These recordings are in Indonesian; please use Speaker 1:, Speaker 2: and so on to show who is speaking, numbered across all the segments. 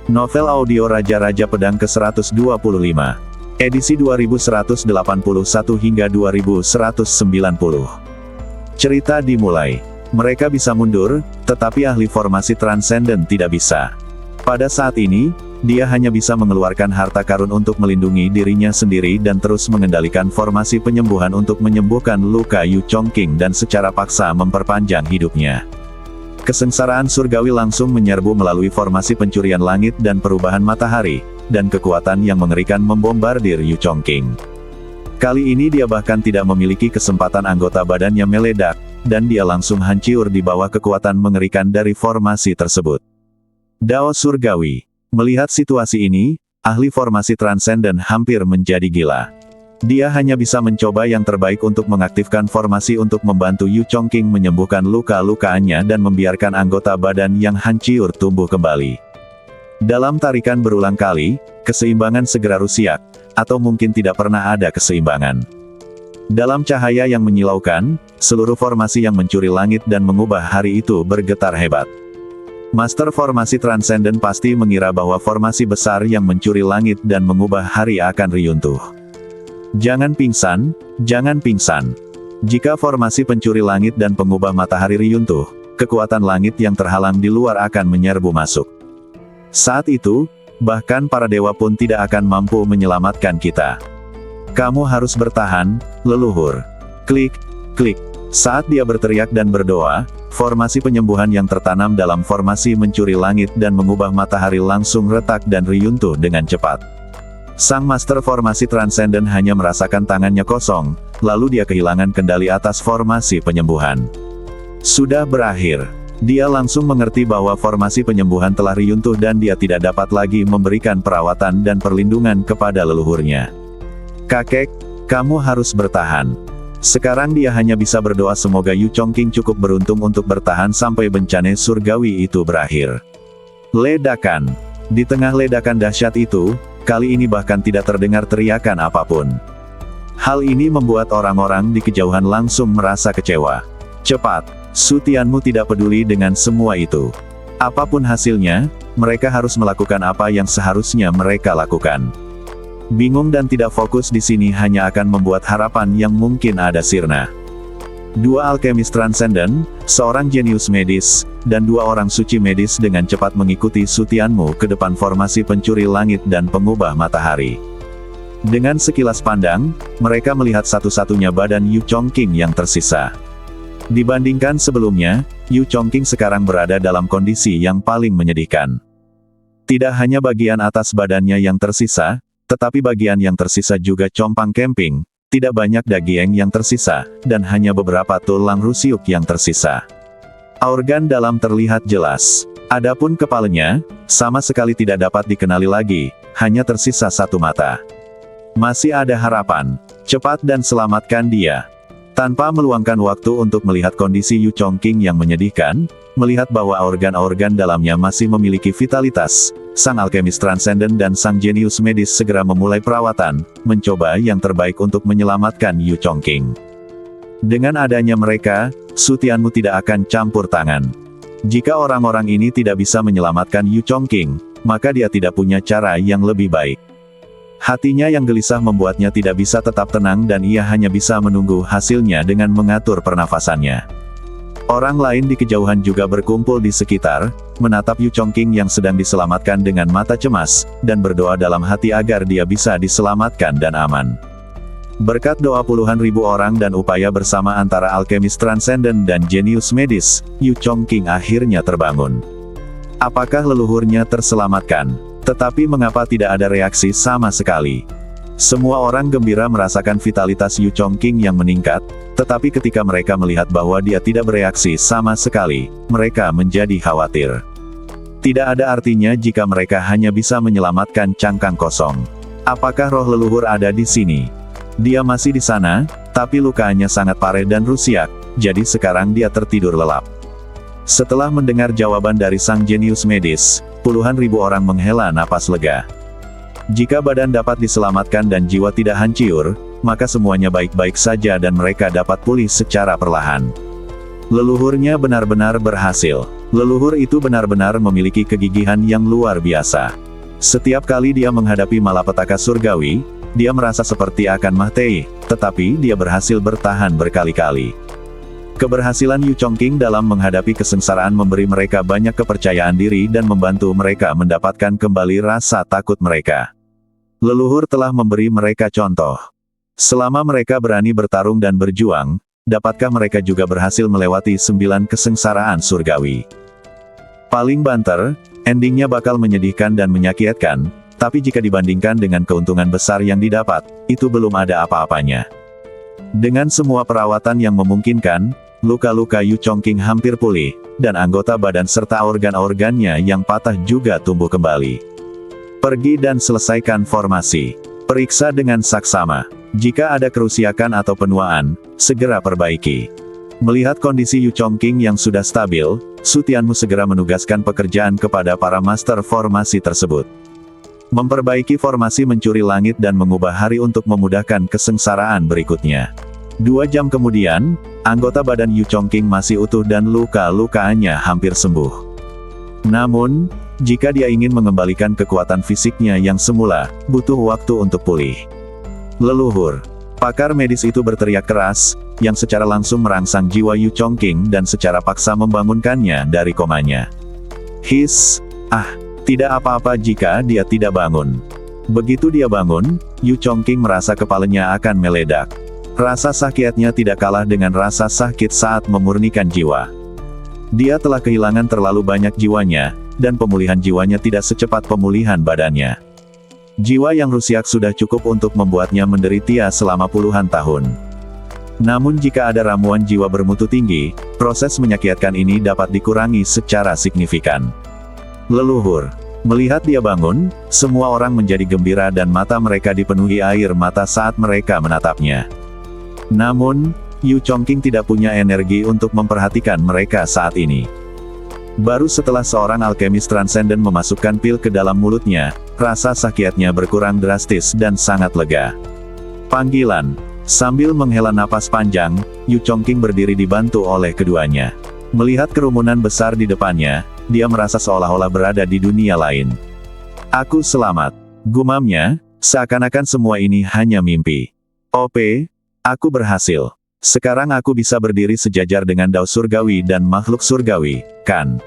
Speaker 1: Novel audio Raja-Raja Pedang ke-125. Edisi 2181 hingga 2190. Cerita dimulai. Mereka bisa mundur, tetapi ahli formasi transenden tidak bisa. Pada saat ini, dia hanya bisa mengeluarkan harta karun untuk melindungi dirinya sendiri dan terus mengendalikan formasi penyembuhan untuk menyembuhkan luka Yu Chongqing dan secara paksa memperpanjang hidupnya. Kesengsaraan surgawi langsung menyerbu melalui formasi pencurian langit dan perubahan matahari, dan kekuatan yang mengerikan membombardir Yu Chongqing. Kali ini dia bahkan tidak memiliki kesempatan anggota badannya meledak, dan dia langsung hancur di bawah kekuatan mengerikan dari formasi tersebut. Dao surgawi. Melihat situasi ini, ahli formasi transenden hampir menjadi gila. Dia hanya bisa mencoba yang terbaik untuk mengaktifkan formasi untuk membantu Yu Chongqing menyembuhkan luka-lukaannya dan membiarkan anggota badan yang hancur tumbuh kembali. Dalam tarikan berulang kali, keseimbangan segera rusak, atau mungkin tidak pernah ada keseimbangan. Dalam cahaya yang menyilaukan, seluruh formasi yang mencuri langit dan mengubah hari itu bergetar hebat. Master formasi transenden pasti mengira bahwa formasi besar yang mencuri langit dan mengubah hari akan runtuh. Jangan pingsan, jangan pingsan. Jika formasi pencuri langit dan pengubah matahari runtuh, kekuatan langit yang terhalang di luar akan menyerbu masuk. Saat itu, bahkan para dewa pun tidak akan mampu menyelamatkan kita. Kamu harus bertahan, leluhur. Klik, klik. Saat dia berteriak dan berdoa, formasi penyembuhan yang tertanam dalam formasi mencuri langit dan mengubah matahari langsung retak dan runtuh dengan cepat. Sang master formasi transenden hanya merasakan tangannya kosong, lalu dia kehilangan kendali atas formasi penyembuhan. Sudah berakhir. Dia langsung mengerti bahwa formasi penyembuhan telah runtuh dan dia tidak dapat lagi memberikan perawatan dan perlindungan kepada leluhurnya. Kakek, kamu harus bertahan. Sekarang dia hanya bisa berdoa semoga Yu Chongqing cukup beruntung untuk bertahan sampai bencana surgawi itu berakhir. Ledakan. Di tengah ledakan dahsyat itu, kali ini bahkan tidak terdengar teriakan apapun. Hal ini membuat orang-orang di kejauhan langsung merasa kecewa. Cepat, Su Tianmu tidak peduli dengan semua itu. Apapun hasilnya, mereka harus melakukan apa yang seharusnya mereka lakukan. Bingung dan tidak fokus di sini hanya akan membuat harapan yang mungkin ada sirna. Dua alkemis transenden, seorang jenius medis, dan dua orang suci medis dengan cepat mengikuti Su Tianmu ke depan formasi pencuri langit dan pengubah matahari. Dengan sekilas pandang, mereka melihat satu-satunya badan Yu Chongqing yang tersisa. Dibandingkan sebelumnya, Yu Chongqing sekarang berada dalam kondisi yang paling menyedihkan. Tidak hanya bagian atas badannya yang tersisa, tetapi bagian yang tersisa juga compang camping, tidak banyak daging yang tersisa, dan hanya beberapa tulang rusuk yang tersisa. Organ dalam terlihat jelas. Adapun kepalanya, sama sekali tidak dapat dikenali lagi, hanya tersisa satu mata. Masih ada harapan. Cepat dan selamatkan dia. Tanpa meluangkan waktu untuk melihat kondisi Yu Chongqing yang menyedihkan, melihat bahwa organ-organ dalamnya masih memiliki vitalitas, sang alkemis transenden dan sang jenius medis segera memulai perawatan, mencoba yang terbaik untuk menyelamatkan Yu Chongqing. Dengan adanya mereka, Su Tianmu tidak akan campur tangan. Jika orang-orang ini tidak bisa menyelamatkan Yu Chongqing, maka dia tidak punya cara yang lebih baik. Hatinya yang gelisah membuatnya tidak bisa tetap tenang dan ia hanya bisa menunggu hasilnya dengan mengatur pernafasannya. Orang lain di kejauhan juga berkumpul di sekitar, menatap Yu Chongqing yang sedang diselamatkan dengan mata cemas, dan berdoa dalam hati agar dia bisa diselamatkan dan aman. Berkat doa puluhan ribu orang dan upaya bersama antara alkemis transenden dan jenius medis, Yu Chongqing akhirnya terbangun. Apakah leluhurnya terselamatkan? Tetapi mengapa tidak ada reaksi sama sekali? Semua orang gembira merasakan vitalitas Yu Chongqing yang meningkat, tetapi ketika mereka melihat bahwa dia tidak bereaksi sama sekali, mereka menjadi khawatir. Tidak ada artinya jika mereka hanya bisa menyelamatkan cangkang kosong. Apakah roh leluhur ada di sini? Dia masih di sana, tapi lukanya sangat parah dan rusak, jadi sekarang dia tertidur lelap. Setelah mendengar jawaban dari sang jenius medis, puluhan ribu orang menghela napas lega. Jika badan dapat diselamatkan dan jiwa tidak hancur, maka semuanya baik-baik saja dan mereka dapat pulih secara perlahan. Leluhurnya benar-benar berhasil. Leluhur itu benar-benar memiliki kegigihan yang luar biasa. Setiap kali dia menghadapi malapetaka surgawi, dia merasa seperti akan mati, tetapi dia berhasil bertahan berkali-kali. Keberhasilan Yu Chongqing dalam menghadapi kesengsaraan memberi mereka banyak kepercayaan diri dan membantu mereka mendapatkan kembali rasa takut mereka. Leluhur telah memberi mereka contoh. Selama mereka berani bertarung dan berjuang, dapatkah mereka juga berhasil melewati 9 kesengsaraan surgawi? Paling banter, endingnya bakal menyedihkan dan menyakitkan, tapi jika dibandingkan dengan keuntungan besar yang didapat, itu belum ada apa-apanya. Dengan semua perawatan yang memungkinkan, luka-luka Yu Chongqing hampir pulih, dan anggota badan serta organ-organnya yang patah juga tumbuh kembali. Pergi dan selesaikan formasi. Periksa dengan saksama. Jika ada kerusakan atau penuaan, segera perbaiki. Melihat kondisi Yu Chongqing yang sudah stabil, Su Tianmu segera menugaskan pekerjaan kepada para master formasi tersebut. Memperbaiki formasi mencuri langit dan mengubah hari untuk memudahkan kesengsaraan berikutnya. 2 jam kemudian, anggota badan Yu Chongqing masih utuh dan luka-lukaannya hampir sembuh. Namun, jika dia ingin mengembalikan kekuatan fisiknya yang semula, butuh waktu untuk pulih. Leluhur. Pakar medis itu berteriak keras, yang secara langsung merangsang jiwa Yu Chongqing dan secara paksa membangunkannya dari komanya. Tidak apa-apa jika dia tidak bangun. Begitu dia bangun, Yu Chongqing merasa kepalanya akan meledak. Rasa sakitnya tidak kalah dengan rasa sakit saat memurnikan jiwa. Dia telah kehilangan terlalu banyak jiwanya, dan pemulihan jiwanya tidak secepat pemulihan badannya. Jiwa yang rusak sudah cukup untuk membuatnya menderita selama puluhan tahun. Namun jika ada ramuan jiwa bermutu tinggi, proses menyakitkan ini dapat dikurangi secara signifikan. Leluhur. Melihat dia bangun, semua orang menjadi gembira dan mata mereka dipenuhi air mata saat mereka menatapnya. Namun, Yu Chongqing tidak punya energi untuk memperhatikan mereka saat ini. Baru setelah seorang alkemis transenden memasukkan pil ke dalam mulutnya, rasa sakitnya berkurang drastis dan sangat lega. Panggilan. Sambil menghela napas panjang, Yu Chongqing berdiri dibantu oleh keduanya. Melihat kerumunan besar di depannya, dia merasa seolah-olah berada di dunia lain. Aku selamat. Gumamnya, seakan-akan semua ini hanya mimpi. Aku berhasil. Sekarang aku bisa berdiri sejajar dengan Dao Surgawi dan makhluk surgawi, kan?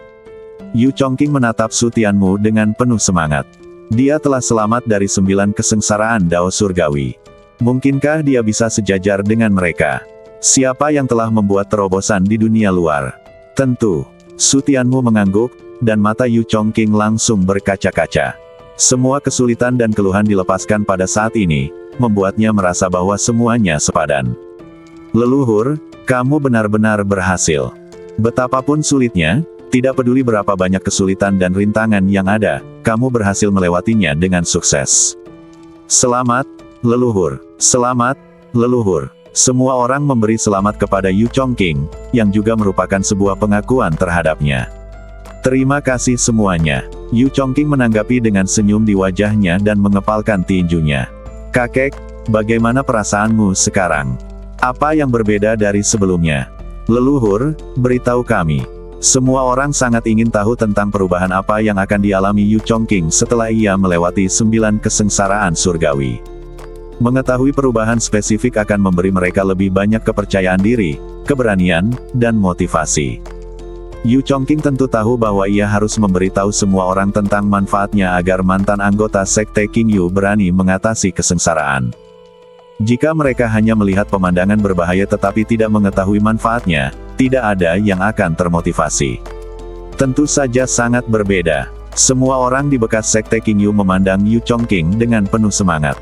Speaker 1: Yu Chongqing menatap Su Tianmu dengan penuh semangat. Dia telah selamat dari 9 kesengsaraan Dao Surgawi. Mungkinkah dia bisa sejajar dengan mereka? Siapa yang telah membuat terobosan di dunia luar? Tentu. Su Tianmu mengangguk, dan mata Yu Chongqing langsung berkaca-kaca. Semua kesulitan dan keluhan dilepaskan pada saat ini, membuatnya merasa bahwa semuanya sepadan. Leluhur, kamu benar-benar berhasil. Betapapun sulitnya, tidak peduli berapa banyak kesulitan dan rintangan yang ada, kamu berhasil melewatinya dengan sukses. Selamat, leluhur. Selamat, leluhur. Semua orang memberi selamat kepada Yu Chongqing, yang juga merupakan sebuah pengakuan terhadapnya. Terima kasih semuanya. Yu Chongqing menanggapi dengan senyum di wajahnya dan mengepalkan tinjunya. Kakek, bagaimana perasaanmu sekarang? Apa yang berbeda dari sebelumnya? Leluhur, beritahu kami. Semua orang sangat ingin tahu tentang perubahan apa yang akan dialami Yu Chongqing setelah ia melewati 9 kesengsaraan surgawi. Mengetahui perubahan spesifik akan memberi mereka lebih banyak kepercayaan diri, keberanian, dan motivasi. Yu Chongqing tentu tahu bahwa ia harus memberitahu semua orang tentang manfaatnya agar mantan anggota Sekte Qingyu berani mengatasi kesengsaraan. Jika mereka hanya melihat pemandangan berbahaya tetapi tidak mengetahui manfaatnya, tidak ada yang akan termotivasi. Tentu saja sangat berbeda. Semua orang di bekas Sekte Qingyu memandang Yu Chongqing dengan penuh semangat.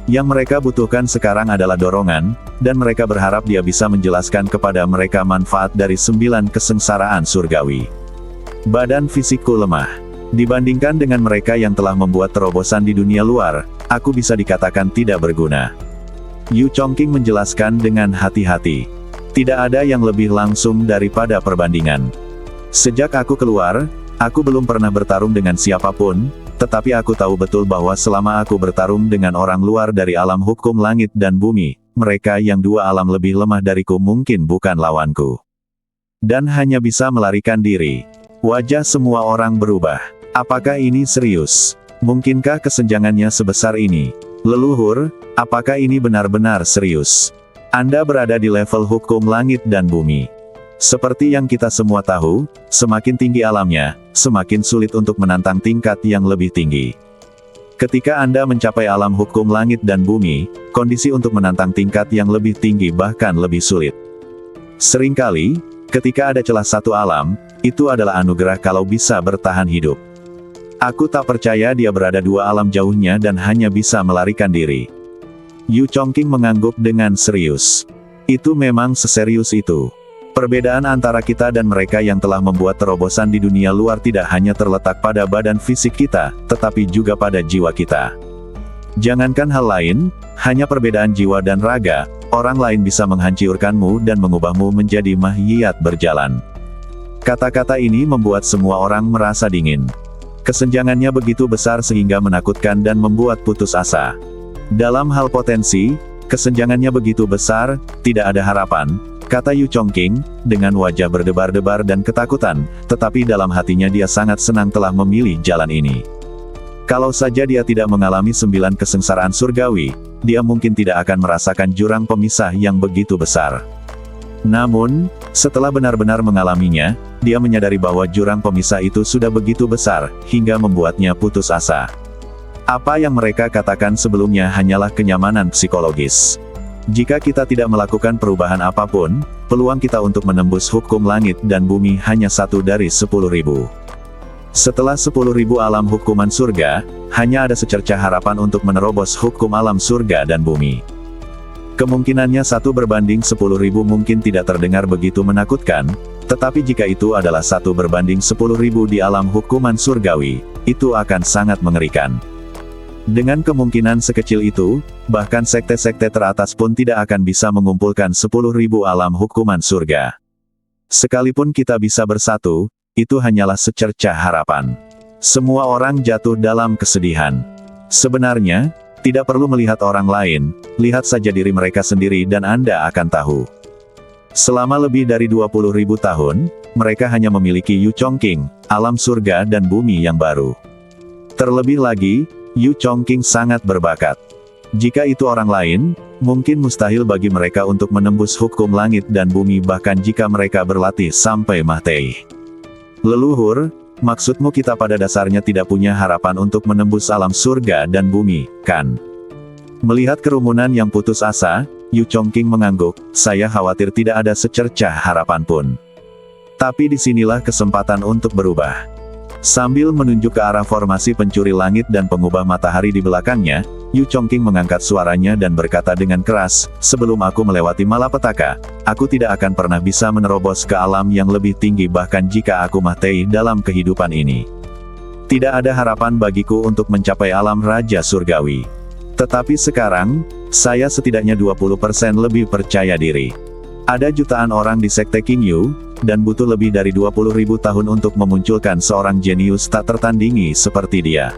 Speaker 1: Yang mereka butuhkan sekarang adalah dorongan, dan mereka berharap dia bisa menjelaskan kepada mereka manfaat dari 9 kesengsaraan surgawi. Badan fisikku lemah. Dibandingkan dengan mereka yang telah membuat terobosan di dunia luar, aku bisa dikatakan tidak berguna. Yu Chongqing menjelaskan dengan hati-hati. Tidak ada yang lebih langsung daripada perbandingan. Sejak aku keluar, aku belum pernah bertarung dengan siapapun, tetapi aku tahu betul bahwa selama aku bertarung dengan orang luar dari alam hukum langit dan bumi, mereka yang 2 alam lebih lemah dariku mungkin bukan lawanku. Dan hanya bisa melarikan diri. Wajah semua orang berubah. Apakah ini serius? Mungkinkah kesenjangannya sebesar ini? Leluhur, apakah ini benar-benar serius? Anda berada di level hukum langit dan bumi. Seperti yang kita semua tahu, semakin tinggi alamnya, semakin sulit untuk menantang tingkat yang lebih tinggi. Ketika Anda mencapai alam hukum langit dan bumi, kondisi untuk menantang tingkat yang lebih tinggi bahkan lebih sulit. Seringkali, ketika ada celah satu alam, itu adalah anugerah kalau bisa bertahan hidup. Aku tak percaya dia berada dua alam jauhnya dan hanya bisa melarikan diri. Yu Chongqing mengangguk dengan serius. Itu memang seserius itu. Perbedaan antara kita dan mereka yang telah membuat terobosan di dunia luar tidak hanya terletak pada badan fisik kita, tetapi juga pada jiwa kita. Jangankan hal lain, hanya perbedaan jiwa dan raga, orang lain bisa menghancurkanmu dan mengubahmu menjadi makhiyat berjalan. Kata-kata ini membuat semua orang merasa dingin. Kesenjangannya begitu besar sehingga menakutkan dan membuat putus asa. Dalam hal potensi, kesenjangannya begitu besar, tidak ada harapan, kata Yu Chongqing, dengan wajah berdebar-debar dan ketakutan, tetapi dalam hatinya dia sangat senang telah memilih jalan ini. Kalau saja dia tidak mengalami 9 kesengsaraan surgawi, dia mungkin tidak akan merasakan jurang pemisah yang begitu besar. Namun, setelah benar-benar mengalaminya, dia menyadari bahwa jurang pemisah itu sudah begitu besar, hingga membuatnya putus asa. Apa yang mereka katakan sebelumnya hanyalah kenyamanan psikologis. Jika kita tidak melakukan perubahan apapun, peluang kita untuk menembus hukum langit dan bumi hanya 1 dari 10.000. Setelah 10.000 alam hukuman surga, hanya ada secercah harapan untuk menerobos hukum alam surga dan bumi. Kemungkinannya 1 berbanding 10.000 mungkin tidak terdengar begitu menakutkan, tetapi jika itu adalah 1 berbanding 10.000 di alam hukuman surgawi, itu akan sangat mengerikan. Dengan kemungkinan sekecil itu, bahkan sekte-sekte teratas pun tidak akan bisa mengumpulkan 10.000 alam hukuman surga. Sekalipun kita bisa bersatu, itu hanyalah secercah harapan. Semua orang jatuh dalam kesedihan. Sebenarnya, tidak perlu melihat orang lain, lihat saja diri mereka sendiri dan Anda akan tahu. Selama lebih dari 20.000 tahun, mereka hanya memiliki Yu Chongqing, alam surga dan bumi yang baru. Terlebih lagi, Yu Chongqing sangat berbakat. Jika itu orang lain, mungkin mustahil bagi mereka untuk menembus hukum langit dan bumi bahkan jika mereka berlatih sampai Mahtei. Leluhur, maksudmu kita pada dasarnya tidak punya harapan untuk menembus alam surga dan bumi, kan? Melihat kerumunan yang putus asa, Yu Chongqing mengangguk, saya khawatir tidak ada secercah harapan pun. Tapi disinilah kesempatan untuk berubah. Sambil menunjuk ke arah formasi pencuri langit dan pengubah matahari di belakangnya, Yu Chongqing mengangkat suaranya dan berkata dengan keras, sebelum aku melewati malapetaka, aku tidak akan pernah bisa menerobos ke alam yang lebih tinggi bahkan jika aku Mahtei dalam kehidupan ini. Tidak ada harapan bagiku untuk mencapai alam Raja Surgawi. Tetapi sekarang, saya setidaknya 20% lebih percaya diri. Ada jutaan orang di Sekte King Yu, dan butuh lebih dari 20.000 tahun untuk memunculkan seorang jenius tak tertandingi seperti dia.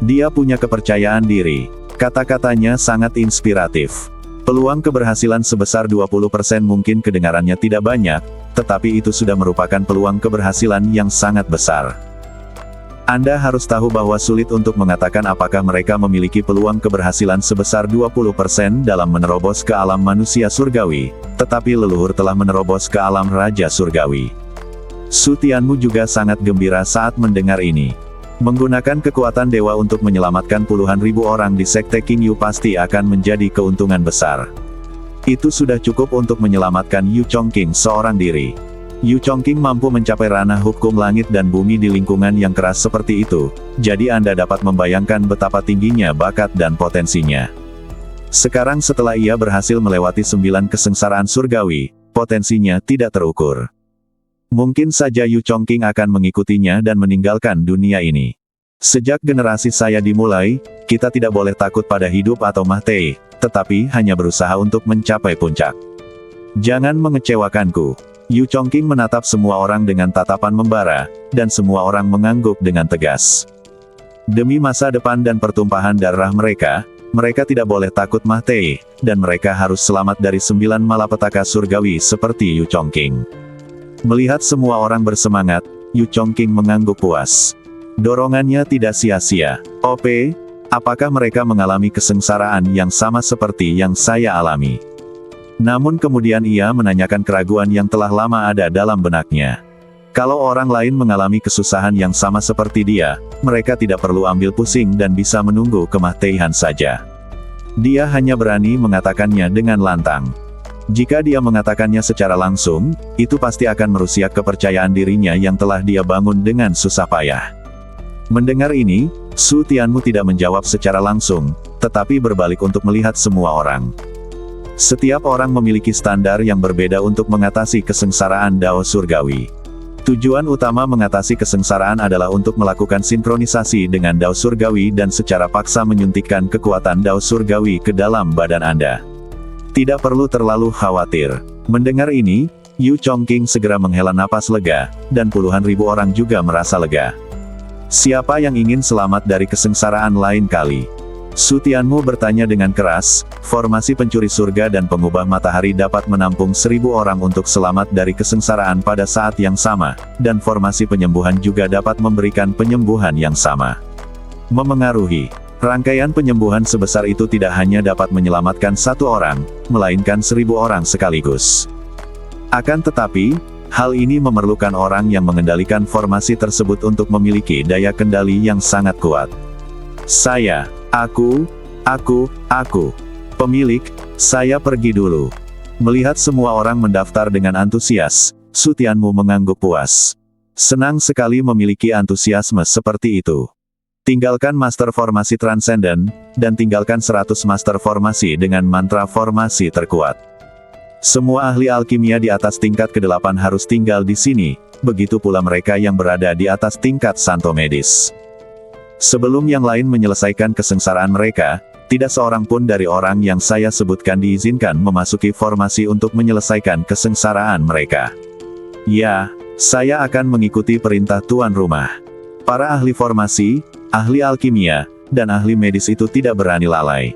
Speaker 1: Dia punya kepercayaan diri. Kata-katanya sangat inspiratif. Peluang keberhasilan sebesar 20% mungkin kedengarannya tidak banyak, tetapi itu sudah merupakan peluang keberhasilan yang sangat besar. Anda harus tahu bahwa sulit untuk mengatakan apakah mereka memiliki peluang keberhasilan sebesar 20% dalam menerobos ke alam manusia surgawi, tetapi leluhur telah menerobos ke alam Raja Surgawi. Su Tianmu juga sangat gembira saat mendengar ini. Menggunakan kekuatan dewa untuk menyelamatkan puluhan ribu orang di Sekte King Yu pasti akan menjadi keuntungan besar. Itu sudah cukup untuk menyelamatkan Yu Chongqing seorang diri. Yu Chongqing mampu mencapai ranah hukum langit dan bumi di lingkungan yang keras seperti itu, jadi Anda dapat membayangkan betapa tingginya bakat dan potensinya. Sekarang setelah ia berhasil melewati 9 kesengsaraan surgawi, potensinya tidak terukur. Mungkin saja Yu Chongqing akan mengikutinya dan meninggalkan dunia ini. Sejak generasi saya dimulai, kita tidak boleh takut pada hidup atau Mahtei, tetapi hanya berusaha untuk mencapai puncak. Jangan mengecewakanku. Yu Chongqing menatap semua orang dengan tatapan membara, dan semua orang mengangguk dengan tegas. Demi masa depan dan pertumpahan darah mereka, mereka tidak boleh takut Mahtei, dan mereka harus selamat dari 9 malapetaka surgawi seperti Yu Chongqing. Melihat semua orang bersemangat, Yu Chongqing mengangguk puas. Dorongannya tidak sia-sia. OP, apakah mereka mengalami kesengsaraan yang sama seperti yang saya alami? Namun kemudian ia menanyakan keraguan yang telah lama ada dalam benaknya. Kalau orang lain mengalami kesusahan yang sama seperti dia, mereka tidak perlu ambil pusing dan bisa menunggu kematian saja. Dia hanya berani mengatakannya dengan lantang. Jika dia mengatakannya secara langsung, itu pasti akan merusak kepercayaan dirinya yang telah dia bangun dengan susah payah. Mendengar ini, Su Tianmu tidak menjawab secara langsung, tetapi berbalik untuk melihat semua orang. Setiap orang memiliki standar yang berbeda untuk mengatasi kesengsaraan Dao Surgawi. Tujuan utama mengatasi kesengsaraan adalah untuk melakukan sinkronisasi dengan Dao Surgawi dan secara paksa menyuntikkan kekuatan Dao Surgawi ke dalam badan Anda. Tidak perlu terlalu khawatir. Mendengar ini, Yu Chongqing segera menghela napas lega, dan puluhan ribu orang juga merasa lega. Siapa yang ingin selamat dari kesengsaraan lain kali? Su Tianmu bertanya dengan keras. Formasi pencuri surga dan pengubah matahari dapat menampung 1000 orang untuk selamat dari kesengsaraan pada saat yang sama, dan formasi penyembuhan juga dapat memberikan penyembuhan yang sama. Memengaruhi. Rangkaian penyembuhan sebesar itu tidak hanya dapat menyelamatkan 1 orang, melainkan 1000 orang sekaligus. Akan tetapi, hal ini memerlukan orang yang mengendalikan formasi tersebut untuk memiliki daya kendali yang sangat kuat. Aku, pemilik, saya pergi dulu. Melihat semua orang mendaftar dengan antusias, Su Tianmu mengangguk puas. Senang sekali memiliki antusiasme seperti itu. Tinggalkan Master Formasi Transcendent, dan tinggalkan 100 Master Formasi dengan mantra formasi terkuat. Semua ahli alkimia di atas tingkat ke-8 harus tinggal di sini, begitu pula mereka yang berada di atas tingkat Santo Medis. Sebelum yang lain menyelesaikan kesengsaraan mereka, tidak seorang pun dari orang yang saya sebutkan diizinkan memasuki formasi untuk menyelesaikan kesengsaraan mereka. Ya, saya akan mengikuti perintah tuan rumah. Para ahli formasi, ahli alkimia, dan ahli medis itu tidak berani lalai.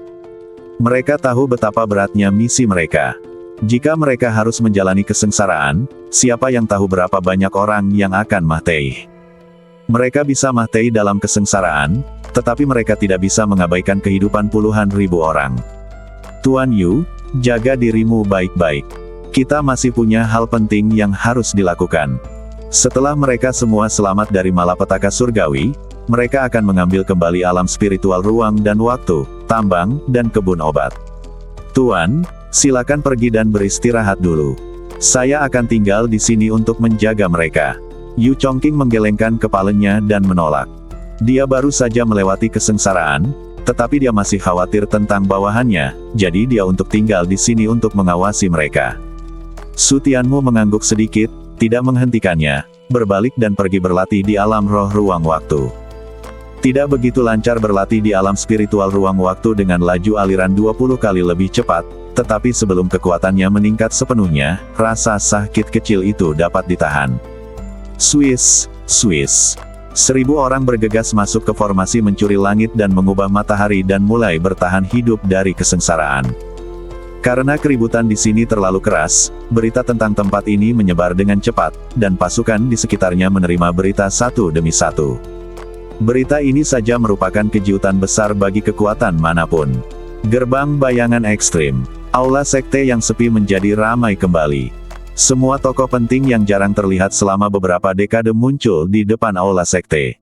Speaker 1: Mereka tahu betapa beratnya misi mereka. Jika mereka harus menjalani kesengsaraan, siapa yang tahu berapa banyak orang yang akan mati? Mereka bisa mati dalam kesengsaraan, tetapi mereka tidak bisa mengabaikan kehidupan puluhan ribu orang. Tuan Yu, jaga dirimu baik-baik. Kita masih punya hal penting yang harus dilakukan. Setelah mereka semua selamat dari malapetaka surgawi, mereka akan mengambil kembali alam spiritual ruang dan waktu, tambang, dan kebun obat. Tuan, silakan pergi dan beristirahat dulu. Saya akan tinggal di sini untuk menjaga mereka. Yu Chongqing menggelengkan kepalanya dan menolak. Dia baru saja melewati kesengsaraan, tetapi dia masih khawatir tentang bawahannya, jadi dia untuk tinggal di sini untuk mengawasi mereka. Su Tianmu mengangguk sedikit, tidak menghentikannya, berbalik dan pergi berlatih di alam roh ruang waktu. Tidak begitu lancar berlatih di alam spiritual ruang waktu dengan laju aliran 20 kali lebih cepat, tetapi sebelum kekuatannya meningkat sepenuhnya, rasa sakit kecil itu dapat ditahan. Swiss. 1000 orang bergegas masuk ke formasi mencuri langit dan mengubah matahari dan mulai bertahan hidup dari kesengsaraan. Karena keributan di sini terlalu keras, berita tentang tempat ini menyebar dengan cepat, dan pasukan di sekitarnya menerima berita satu demi satu. Berita ini saja merupakan kejutan besar bagi kekuatan manapun. Gerbang bayangan ekstrim. Aula sekte yang sepi menjadi ramai kembali. Semua tokoh penting yang jarang terlihat selama beberapa dekade muncul di depan aula sekte.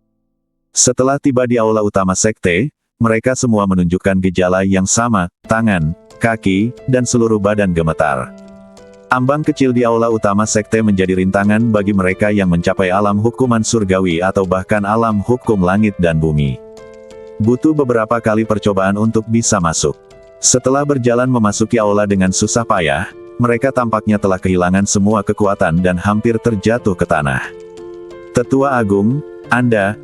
Speaker 1: Setelah tiba di aula utama sekte, mereka semua menunjukkan gejala yang sama, tangan, kaki, dan seluruh badan gemetar. Ambang kecil di aula utama sekte menjadi rintangan bagi mereka yang mencapai alam hukuman surgawi atau bahkan alam hukum langit dan bumi. Butuh beberapa kali percobaan untuk bisa masuk. Setelah berjalan memasuki aula dengan susah payah, mereka tampaknya telah kehilangan semua kekuatan dan hampir terjatuh ke tanah. Tetua Agung, Anda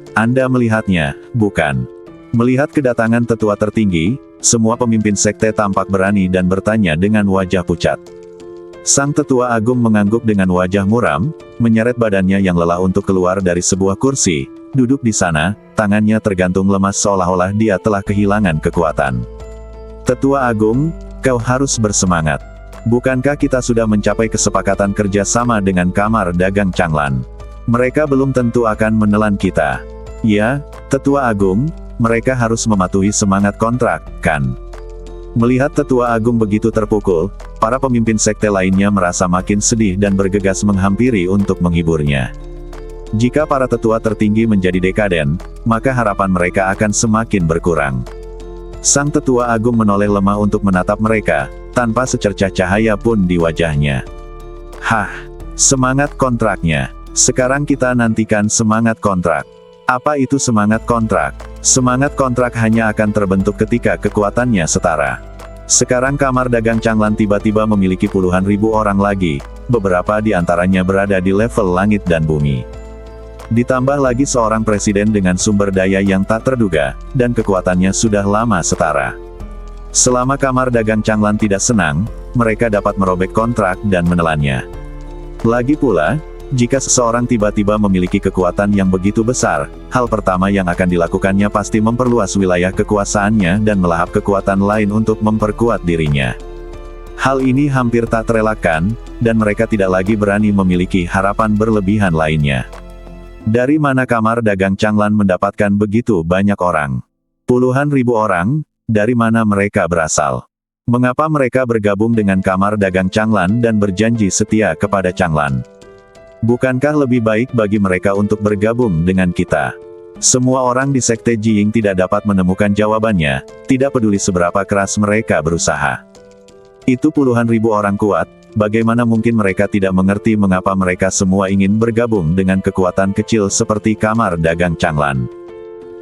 Speaker 1: melihatnya, bukan? Melihat kedatangan tetua tertinggi, semua pemimpin sekte tampak berani dan bertanya dengan wajah pucat. Sang tetua agung mengangguk dengan wajah muram, menyeret badannya yang lelah untuk keluar dari sebuah kursi, duduk di sana, tangannya tergantung lemas seolah-olah dia telah kehilangan kekuatan. Tetua Agung, kau harus bersemangat. Bukankah kita sudah mencapai kesepakatan kerja sama dengan Kamar Dagang Changlan? Mereka belum tentu akan menelan kita. Ya, Tetua Agung, mereka harus mematuhi semangat kontrak, kan? Melihat Tetua Agung begitu terpukul, para pemimpin sekte lainnya merasa makin sedih dan bergegas menghampiri untuk menghiburnya. Jika para tetua tertinggi menjadi dekaden, maka harapan mereka akan semakin berkurang. Sang Tetua Agung menoleh lemah untuk menatap mereka, tanpa secercah cahaya pun di wajahnya. Hah, semangat kontraknya. Sekarang kita nantikan semangat kontrak. Apa itu semangat kontrak? Semangat kontrak hanya akan terbentuk ketika kekuatannya setara. Sekarang Kamar Dagang Changlan tiba-tiba memiliki puluhan ribu orang lagi, beberapa di antaranya berada di level langit dan bumi. Ditambah lagi seorang presiden dengan sumber daya yang tak terduga, dan kekuatannya sudah lama setara. Selama Kamar Dagang Changlan tidak senang, mereka dapat merobek kontrak dan menelannya. Lagi pula, jika seseorang tiba-tiba memiliki kekuatan yang begitu besar, hal pertama yang akan dilakukannya pasti memperluas wilayah kekuasaannya dan melahap kekuatan lain untuk memperkuat dirinya. Hal ini hampir tak terelakkan, dan mereka tidak lagi berani memiliki harapan berlebihan lainnya. Dari mana Kamar Dagang Changlan mendapatkan begitu banyak orang? Puluhan ribu orang, dari mana mereka berasal? Mengapa mereka bergabung dengan Kamar Dagang Changlan dan berjanji setia kepada Changlan? Bukankah lebih baik bagi mereka untuk bergabung dengan kita? Semua orang di Sekte Jiying tidak dapat menemukan jawabannya, tidak peduli seberapa keras mereka berusaha. Itu puluhan ribu orang kuat, bagaimana mungkin mereka tidak mengerti mengapa mereka semua ingin bergabung dengan kekuatan kecil seperti Kamar Dagang Changlan?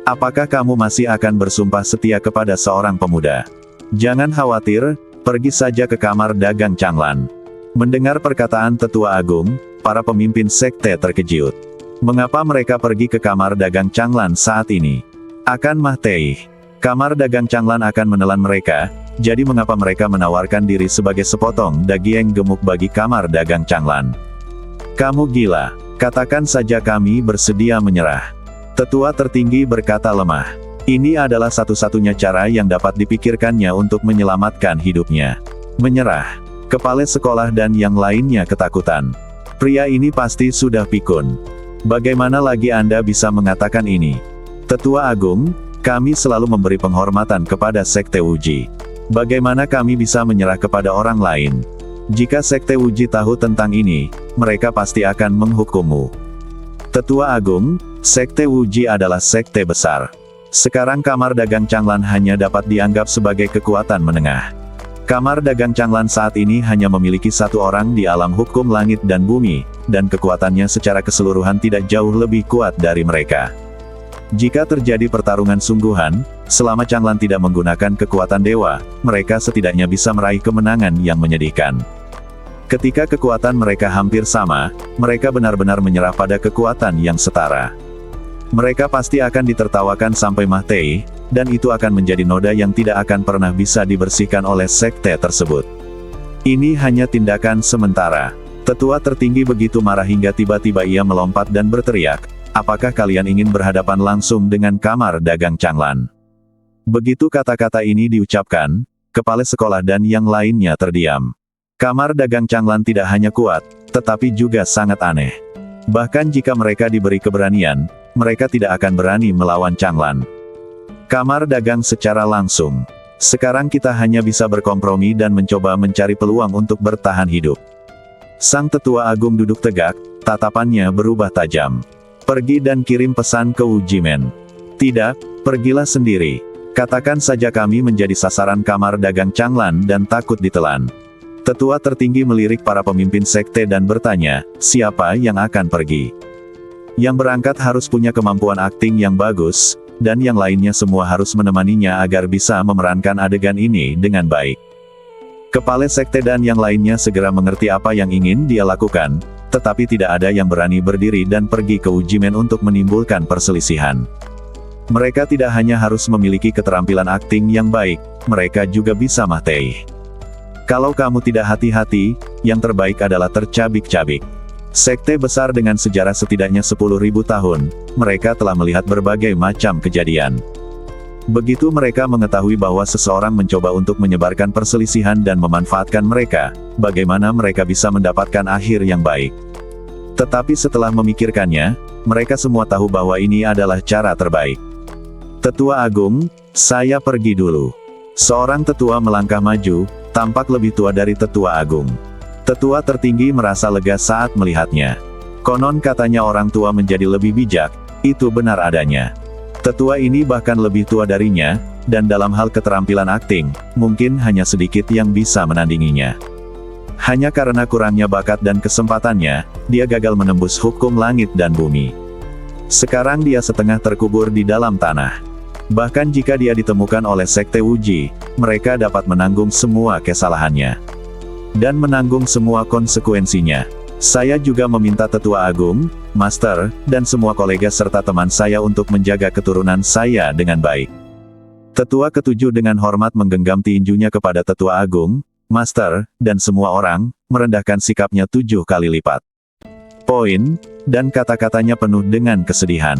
Speaker 1: Apakah kamu masih akan bersumpah setia kepada seorang pemuda? Jangan khawatir, pergi saja ke Kamar Dagang Changlan. Mendengar perkataan Tetua Agung, para pemimpin sekte terkejut. Mengapa mereka pergi ke Kamar Dagang Changlan saat ini? Akan mati. Kamar Dagang Changlan akan menelan mereka, jadi mengapa mereka menawarkan diri sebagai sepotong daging gemuk bagi Kamar Dagang Changlan? Kamu gila, katakan saja kami bersedia menyerah. Tetua tertinggi berkata lemah. Ini adalah satu-satunya cara yang dapat dipikirkannya untuk menyelamatkan hidupnya. Menyerah. Kepala sekolah dan yang lainnya ketakutan. Pria ini pasti sudah pikun. Bagaimana lagi Anda bisa mengatakan ini? Tetua Agung, kami selalu memberi penghormatan kepada Sekte Wuji. Bagaimana kami bisa menyerah kepada orang lain? Jika Sekte Wuji tahu tentang ini, mereka pasti akan menghukummu. Tetua Agung, Sekte Wuji adalah sekte besar. Sekarang Kamar Dagang Changlan hanya dapat dianggap sebagai kekuatan menengah. Kamar Dagang Changlan saat ini hanya memiliki satu orang di alam hukum langit dan bumi, dan kekuatannya secara keseluruhan tidak jauh lebih kuat dari mereka. Jika terjadi pertarungan sungguhan, selama Changlan tidak menggunakan kekuatan dewa, mereka setidaknya bisa meraih kemenangan yang menyedihkan. Ketika kekuatan mereka hampir sama, mereka benar-benar menyerah pada kekuatan yang setara. Mereka pasti akan ditertawakan sampai mati, dan itu akan menjadi noda yang tidak akan pernah bisa dibersihkan oleh sekte tersebut. Ini hanya tindakan sementara. Tetua tertinggi begitu marah hingga tiba-tiba ia melompat dan berteriak, apakah kalian ingin berhadapan langsung dengan Kamar Dagang Changlan? Begitu kata-kata ini diucapkan, kepala sekolah dan yang lainnya terdiam. Kamar Dagang Changlan tidak hanya kuat, tetapi juga sangat aneh. Bahkan jika mereka diberi keberanian, mereka tidak akan berani melawan Changlan. Kamar Dagang secara langsung. Sekarang kita hanya bisa berkompromi dan mencoba mencari peluang untuk bertahan hidup. Sang Tetua Agung duduk tegak, tatapannya berubah tajam. Pergi dan kirim pesan ke Wujimen. Tidak, pergilah sendiri. Katakan saja kami menjadi sasaran Kamar Dagang Changlan dan takut ditelan. Tetua tertinggi melirik para pemimpin sekte dan bertanya, siapa yang akan pergi? Yang berangkat harus punya kemampuan akting yang bagus, dan yang lainnya semua harus menemaninya agar bisa memerankan adegan ini dengan baik. Kepala sekte dan yang lainnya segera mengerti apa yang ingin dia lakukan, tetapi tidak ada yang berani berdiri dan pergi ke Wujimen untuk menimbulkan perselisihan. Mereka tidak hanya harus memiliki keterampilan akting yang baik, mereka juga bisa mati. Kalau kamu tidak hati-hati, yang terbaik adalah tercabik-cabik. Sekte besar dengan sejarah setidaknya 10.000 tahun, mereka telah melihat berbagai macam kejadian. Begitu mereka mengetahui bahwa seseorang mencoba untuk menyebarkan perselisihan dan memanfaatkan mereka, bagaimana mereka bisa mendapatkan akhir yang baik. Tetapi setelah memikirkannya, mereka semua tahu bahwa ini adalah cara terbaik. Tetua Agung, saya pergi dulu. Seorang tetua melangkah maju, tampak lebih tua dari Tetua Agung. Tetua tertinggi merasa lega saat melihatnya. Konon katanya orang tua menjadi lebih bijak, itu benar adanya. Tetua ini bahkan lebih tua darinya, dan dalam hal keterampilan akting, mungkin hanya sedikit yang bisa menandinginya. Hanya karena kurangnya bakat dan kesempatannya, dia gagal menembus hukum langit dan bumi. Sekarang dia setengah terkubur di dalam tanah. Bahkan jika dia ditemukan oleh Sekte Wuji, mereka dapat menanggung semua kesalahannya. Dan menanggung semua konsekuensinya. Saya juga meminta Tetua Agung, Master, dan semua kolega serta teman saya untuk menjaga keturunan saya dengan baik. Tetua ketujuh dengan hormat menggenggam tinjunya kepada Tetua Agung, Master, dan semua orang, merendahkan sikapnya 7 kali lipat. Poin, dan kata-katanya penuh dengan kesedihan.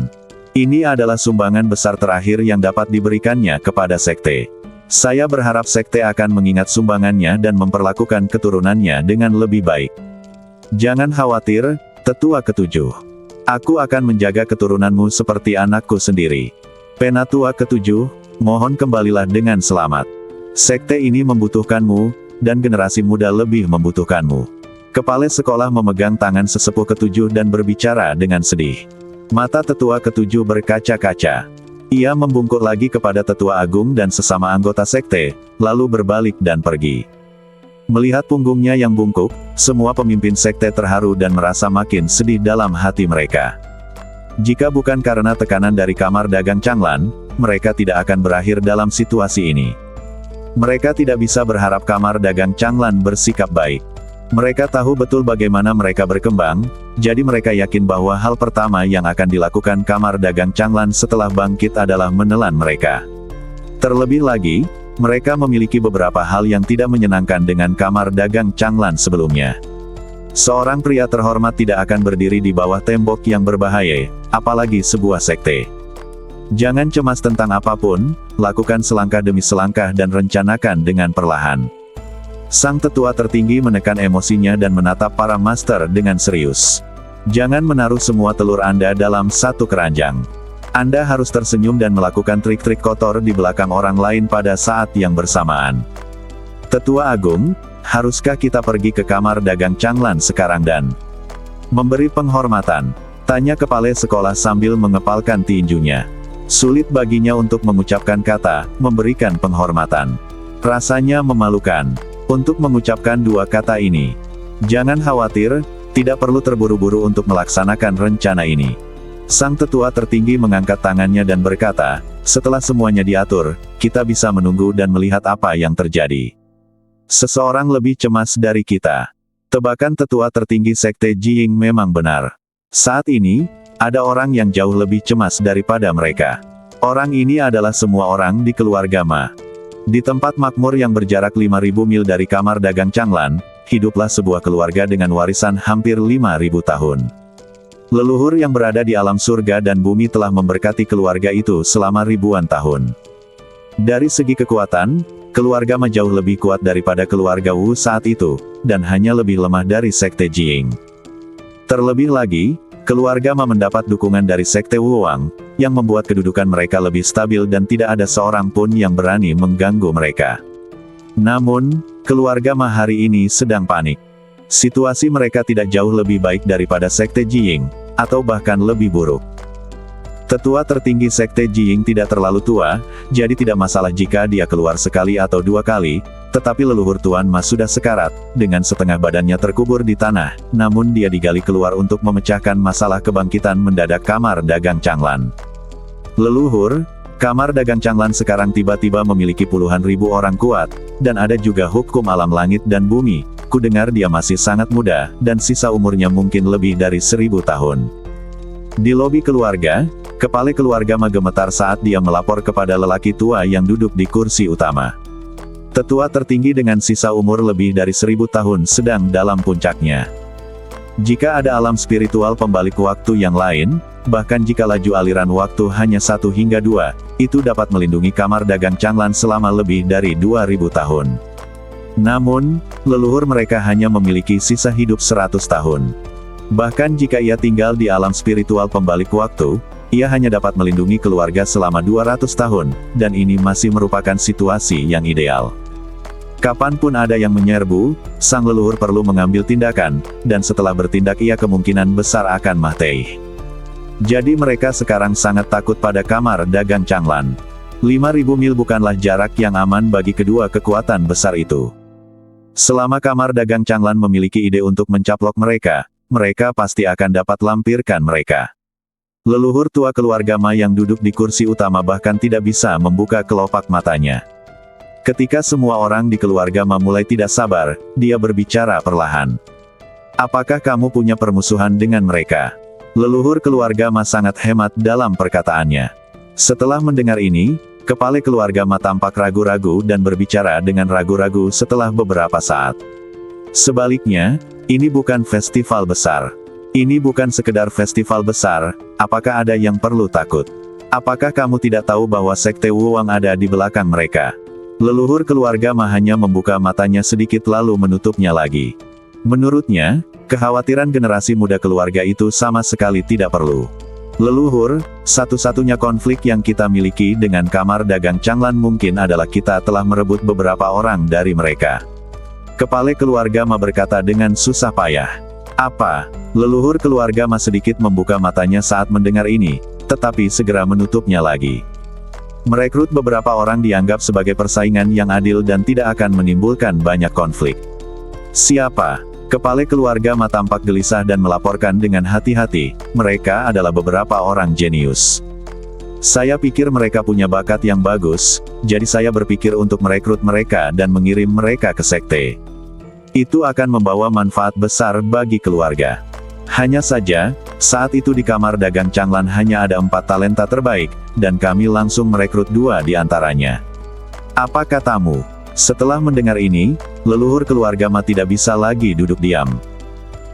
Speaker 1: Ini adalah sumbangan besar terakhir yang dapat diberikannya kepada sekte. Saya berharap sekte akan mengingat sumbangannya dan memperlakukan keturunannya dengan lebih baik. Jangan khawatir, Tetua ketujuh. Aku akan menjaga keturunanmu seperti anakku sendiri. Penatua ketujuh, mohon kembalilah dengan selamat. Sekte ini membutuhkanmu, dan generasi muda lebih membutuhkanmu. Kepala sekolah memegang tangan sesepuh ketujuh dan berbicara dengan sedih. Mata Tetua ketujuh berkaca-kaca. Ia membungkuk lagi kepada Tetua Agung dan sesama anggota sekte, lalu berbalik dan pergi. Melihat punggungnya yang bungkuk, semua pemimpin sekte terharu dan merasa makin sedih dalam hati mereka. Jika bukan karena tekanan dari kamar dagang Changlan, mereka tidak akan berakhir dalam situasi ini. Mereka tidak bisa berharap kamar dagang Changlan bersikap baik. Mereka tahu betul bagaimana mereka berkembang, jadi mereka yakin bahwa hal pertama yang akan dilakukan kamar dagang Changlan setelah bangkit adalah menelan mereka. Terlebih lagi, mereka memiliki beberapa hal yang tidak menyenangkan dengan kamar dagang Changlan sebelumnya. Seorang pria terhormat tidak akan berdiri di bawah tembok yang berbahaya, apalagi sebuah sekte. Jangan cemas tentang apapun, lakukan selangkah demi selangkah dan rencanakan dengan perlahan. Sang tetua tertinggi menekan emosinya dan menatap para master dengan serius. Jangan menaruh semua telur Anda dalam satu keranjang. Anda harus tersenyum dan melakukan trik-trik kotor di belakang orang lain pada saat yang bersamaan. Tetua Agung, haruskah kita pergi ke kamar dagang Changlan sekarang dan memberi penghormatan? Tanya kepala sekolah sambil mengepalkan tinjunya. Sulit baginya untuk mengucapkan kata, memberikan penghormatan. Rasanya memalukan untuk mengucapkan dua kata ini. Jangan khawatir, tidak perlu terburu-buru untuk melaksanakan rencana ini. Sang tetua tertinggi mengangkat tangannya dan berkata, setelah semuanya diatur, kita bisa menunggu dan melihat apa yang terjadi. Seseorang lebih cemas dari kita. Tebakan tetua tertinggi sekte Jiying memang benar. Saat ini, ada orang yang jauh lebih cemas daripada mereka. Orang ini adalah semua orang di keluarga Ma. Di tempat makmur yang berjarak 5.000 mil dari kamar dagang Changlan, hiduplah sebuah keluarga dengan warisan hampir 5.000 tahun. Leluhur yang berada di alam surga dan bumi telah memberkati keluarga itu selama ribuan tahun. Dari segi kekuatan, keluarga Ma jauh lebih kuat daripada keluarga Wu saat itu, dan hanya lebih lemah dari sekte Jiying. Terlebih lagi, keluarga Ma mendapat dukungan dari sekte Wuwang, yang membuat kedudukan mereka lebih stabil dan tidak ada seorang pun yang berani mengganggu mereka. Namun, keluarga Ma hari ini sedang panik. Situasi mereka tidak jauh lebih baik daripada sekte Jiying, atau bahkan lebih buruk. Tetua tertinggi sekte Jiying tidak terlalu tua, jadi tidak masalah jika dia keluar sekali atau dua kali, tetapi leluhur Tuan Ma sudah sekarat, dengan setengah badannya terkubur di tanah, namun dia digali keluar untuk memecahkan masalah kebangkitan mendadak kamar dagang Changlan. Leluhur, kamar dagang Changlan sekarang tiba-tiba memiliki puluhan ribu orang kuat, dan ada juga hukum alam langit dan bumi. Ku dengar dia masih sangat muda, dan sisa umurnya mungkin lebih dari 1000 tahun. Di lobi keluarga, kepala keluarga Ma gemetar saat dia melapor kepada lelaki tua yang duduk di kursi utama. Tetua tertinggi dengan sisa umur lebih dari 1000 tahun sedang dalam puncaknya. Jika ada alam spiritual pembalik waktu yang lain, bahkan jika laju aliran waktu hanya 1 hingga 2, itu dapat melindungi kamar dagang Changlan selama lebih dari 2000 tahun. Namun, leluhur mereka hanya memiliki sisa hidup 100 tahun. Bahkan jika ia tinggal di alam spiritual pembalik waktu, ia hanya dapat melindungi keluarga selama 200 tahun, dan ini masih merupakan situasi yang ideal. Kapanpun ada yang menyerbu, sang leluhur perlu mengambil tindakan, dan setelah bertindak ia kemungkinan besar akan mati. Jadi mereka sekarang sangat takut pada kamar dagang Changlan. 5.000 mil bukanlah jarak yang aman bagi kedua kekuatan besar itu. Selama kamar dagang Changlan memiliki ide untuk mencaplok mereka, mereka pasti akan dapat lampirkan mereka. Leluhur tua keluarga Ma yang duduk di kursi utama bahkan tidak bisa membuka kelopak matanya. Ketika semua orang di keluarga Ma mulai tidak sabar, dia berbicara perlahan. Apakah kamu punya permusuhan dengan mereka? Leluhur keluarga Ma sangat hemat dalam perkataannya. Setelah mendengar ini, kepala keluarga Ma tampak ragu-ragu dan berbicara dengan ragu-ragu setelah beberapa saat. Sebaliknya, ini bukan festival besar. Ini bukan sekedar festival besar, apakah ada yang perlu takut? Apakah kamu tidak tahu bahwa Sekte Wuwang ada di belakang mereka? Leluhur keluarga Ma hanya membuka matanya sedikit lalu menutupnya lagi. Menurutnya, kekhawatiran generasi muda keluarga itu sama sekali tidak perlu. Leluhur, satu-satunya konflik yang kita miliki dengan kamar dagang Changlan mungkin adalah kita telah merebut beberapa orang dari mereka. Kepala keluarga Ma berkata dengan susah payah. Apa? Leluhur keluarga Ma sedikit membuka matanya saat mendengar ini, tetapi segera menutupnya lagi. Merekrut beberapa orang dianggap sebagai persaingan yang adil dan tidak akan menimbulkan banyak konflik. Siapa? Kepala keluarga Ma tampak gelisah dan melaporkan dengan hati-hati, mereka adalah beberapa orang jenius. Saya pikir mereka punya bakat yang bagus, jadi saya berpikir untuk merekrut mereka dan mengirim mereka ke sekte. Itu akan membawa manfaat besar bagi keluarga. Hanya saja, saat itu di kamar dagang Changlan hanya ada 4 talenta terbaik, dan kami langsung merekrut 2 di antaranya. Apa katamu? Setelah mendengar ini, leluhur keluarga Ma tidak bisa lagi duduk diam.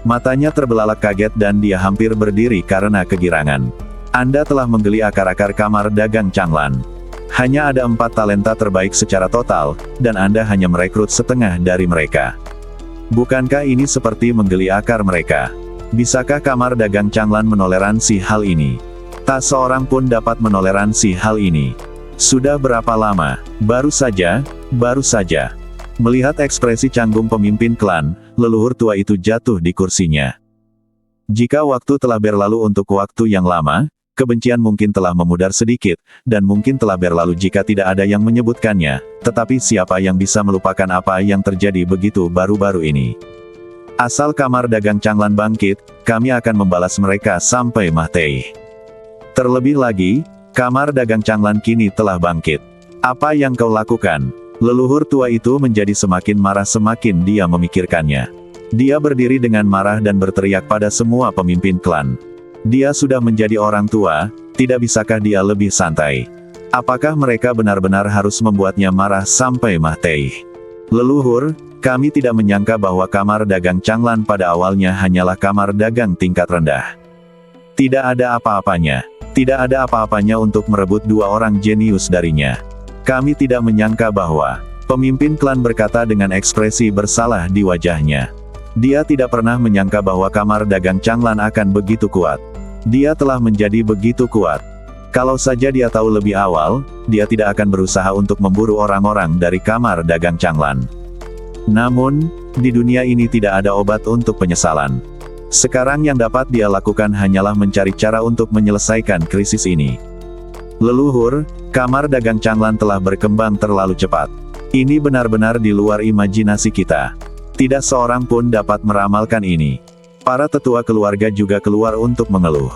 Speaker 1: Matanya terbelalak kaget dan dia hampir berdiri karena kegirangan. Anda telah menggeli akar-akar kamar dagang Changlan. Hanya ada 4 talenta terbaik secara total, dan Anda hanya merekrut setengah dari mereka. Bukankah ini seperti menggeli akar mereka? Bisakah kamar dagang Changlan menoleransi hal ini? Tak seorang pun dapat menoleransi hal ini. Sudah berapa lama? Baru saja. Melihat ekspresi canggung pemimpin klan, leluhur tua itu jatuh di kursinya. Jika waktu telah berlalu untuk waktu yang lama, kebencian mungkin telah memudar sedikit, dan mungkin telah berlalu jika tidak ada yang menyebutkannya, tetapi siapa yang bisa melupakan apa yang terjadi begitu baru-baru ini? Asal kamar dagang Changlan bangkit, kami akan membalas mereka sampai mati. Terlebih lagi, kamar dagang Changlan kini telah bangkit. Apa yang kau lakukan? Leluhur tua itu menjadi semakin marah semakin dia memikirkannya. Dia berdiri dengan marah dan berteriak pada semua pemimpin klan. Dia sudah menjadi orang tua, tidak bisakah dia lebih santai? Apakah mereka benar-benar harus membuatnya marah sampai mati? Leluhur, kami tidak menyangka bahwa kamar dagang Changlan pada awalnya hanyalah kamar dagang tingkat rendah. Tidak ada apa-apanya. Tidak ada apa-apanya untuk merebut 2 orang jenius darinya. Kami tidak menyangka bahwa, pemimpin klan berkata dengan ekspresi bersalah di wajahnya. Dia tidak pernah menyangka bahwa kamar dagang Changlan akan begitu kuat. Dia telah menjadi begitu kuat. Kalau saja dia tahu lebih awal, dia tidak akan berusaha untuk memburu orang-orang dari kamar dagang Changlan. Namun, di dunia ini tidak ada obat untuk penyesalan. Sekarang yang dapat dia lakukan hanyalah mencari cara untuk menyelesaikan krisis ini. Leluhur, kamar dagang Changlan telah berkembang terlalu cepat. Ini benar-benar di luar imajinasi kita. Tidak seorang pun dapat meramalkan ini. Para tetua keluarga juga keluar untuk mengeluh.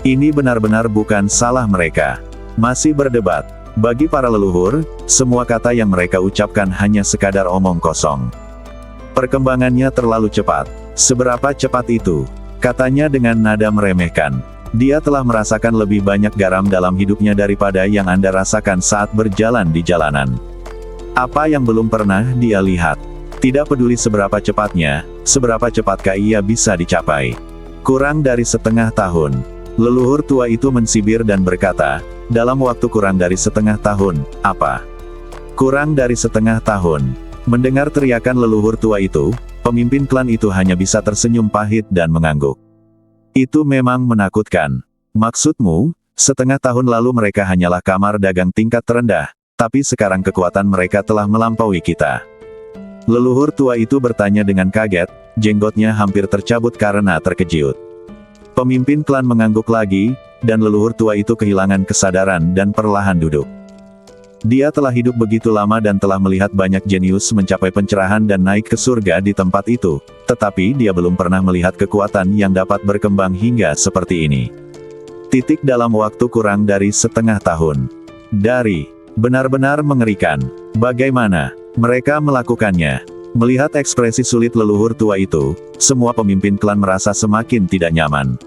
Speaker 1: Ini benar-benar bukan salah mereka. Masih berdebat. Bagi para leluhur, semua kata yang mereka ucapkan hanya sekadar omong kosong. Perkembangannya terlalu cepat. Seberapa cepat itu? Katanya dengan nada meremehkan. Dia telah merasakan lebih banyak garam dalam hidupnya daripada yang Anda rasakan saat berjalan di jalanan. Apa yang belum pernah dia lihat? Tidak peduli seberapa cepatnya, seberapa cepatkah ia bisa dicapai. Kurang dari setengah tahun. Leluhur tua itu mensibir dan berkata, dalam waktu kurang dari setengah tahun, apa? Kurang dari setengah tahun. Mendengar teriakan leluhur tua itu, pemimpin klan itu hanya bisa tersenyum pahit dan mengangguk. Itu memang menakutkan. Maksudmu, setengah tahun lalu mereka hanyalah kamar dagang tingkat terendah, tapi sekarang kekuatan mereka telah melampaui kita. Leluhur tua itu bertanya dengan kaget, jenggotnya hampir tercabut karena terkejut. Pemimpin klan mengangguk lagi, dan leluhur tua itu kehilangan kesadaran dan perlahan duduk. Dia telah hidup begitu lama dan telah melihat banyak jenius mencapai pencerahan dan naik ke surga di tempat itu, tetapi dia belum pernah melihat kekuatan yang dapat berkembang hingga seperti ini. Dalam waktu kurang dari setengah tahun. Benar-benar mengerikan. Bagaimana mereka melakukannya? Melihat ekspresi sulit leluhur tua itu, semua pemimpin klan merasa semakin tidak nyaman.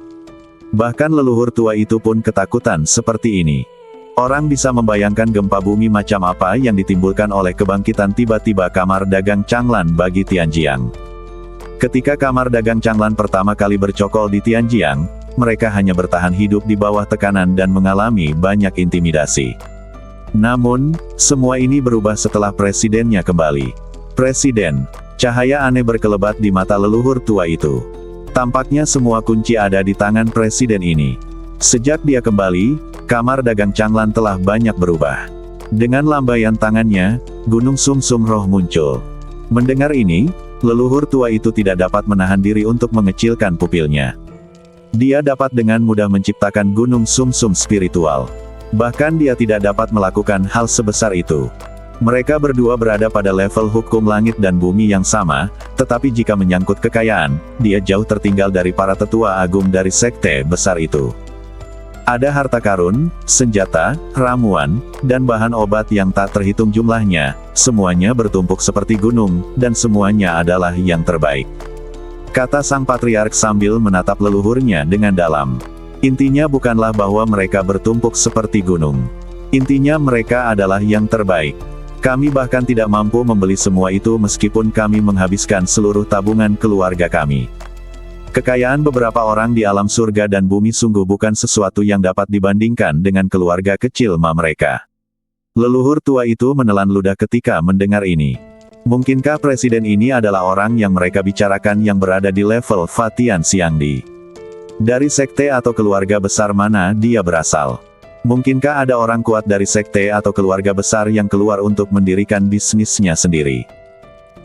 Speaker 1: Bahkan leluhur tua itu pun ketakutan seperti ini. Orang bisa membayangkan gempa bumi macam apa yang ditimbulkan oleh kebangkitan tiba-tiba kamar dagang Changlan bagi Tianjiang. Ketika kamar dagang Changlan pertama kali bercokol di Tianjiang, mereka hanya bertahan hidup di bawah tekanan dan mengalami banyak intimidasi. Namun, semua ini berubah setelah presidennya kembali. Presiden, cahaya aneh berkelebat di mata leluhur tua itu. Tampaknya semua kunci ada di tangan presiden ini. Sejak dia kembali, kamar dagang Changlan telah banyak berubah. Dengan lambaian tangannya, gunung sumsum roh muncul. Mendengar ini, leluhur tua itu tidak dapat menahan diri untuk mengecilkan pupilnya. Dia dapat dengan mudah menciptakan gunung sumsum spiritual. Bahkan dia tidak dapat melakukan hal sebesar itu. Mereka berdua berada pada level hukum langit dan bumi yang sama, tetapi jika menyangkut kekayaan, dia jauh tertinggal dari para tetua agung dari sekte besar itu. Ada harta karun, senjata, ramuan, dan bahan obat yang tak terhitung jumlahnya, semuanya bertumpuk seperti gunung, dan semuanya adalah yang terbaik. Kata sang patriark sambil menatap leluhurnya dengan dalam. Intinya bukanlah bahwa mereka bertumpuk seperti gunung. Intinya mereka adalah yang terbaik. Kami bahkan tidak mampu membeli semua itu meskipun kami menghabiskan seluruh tabungan keluarga kami. Kekayaan beberapa orang di alam surga dan bumi sungguh bukan sesuatu yang dapat dibandingkan dengan keluarga kecil mereka. Leluhur tua itu menelan ludah ketika mendengar ini. Mungkinkah presiden ini adalah orang yang mereka bicarakan yang berada di level Fatian Xiangdi? Dari sekte atau keluarga besar mana dia berasal? Mungkinkah ada orang kuat dari sekte atau keluarga besar yang keluar untuk mendirikan bisnisnya sendiri?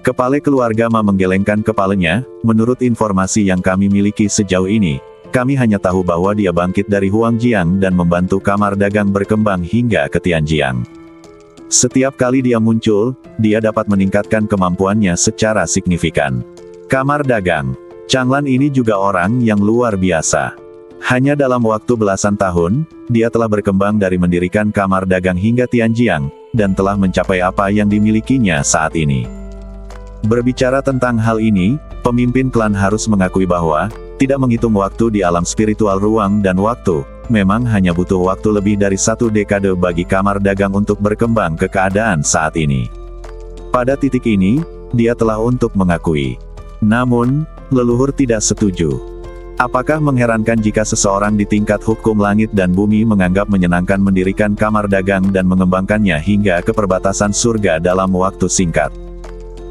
Speaker 1: Kepala keluarga Ma menggelengkan kepalanya. Menurut informasi yang kami miliki sejauh ini, kami hanya tahu bahwa dia bangkit dari Huangjiang dan membantu kamar dagang berkembang hingga ke Tianjiang. Setiap kali dia muncul, dia dapat meningkatkan kemampuannya secara signifikan. Kamar dagang Changlan ini juga orang yang luar biasa. Hanya dalam waktu belasan tahun, dia telah berkembang dari mendirikan kamar dagang hingga Tianjiang, dan telah mencapai apa yang dimilikinya saat ini. Berbicara tentang hal ini, pemimpin klan harus mengakui bahwa, tidak menghitung waktu di alam spiritual ruang dan waktu, memang hanya butuh waktu lebih dari 1 dekade bagi kamar dagang untuk berkembang ke keadaan saat ini. Pada titik ini, dia telah untuk mengakui. Namun, leluhur tidak setuju. Apakah mengherankan jika seseorang di tingkat hukum langit dan bumi menganggap menyenangkan mendirikan kamar dagang dan mengembangkannya hingga ke perbatasan surga dalam waktu singkat?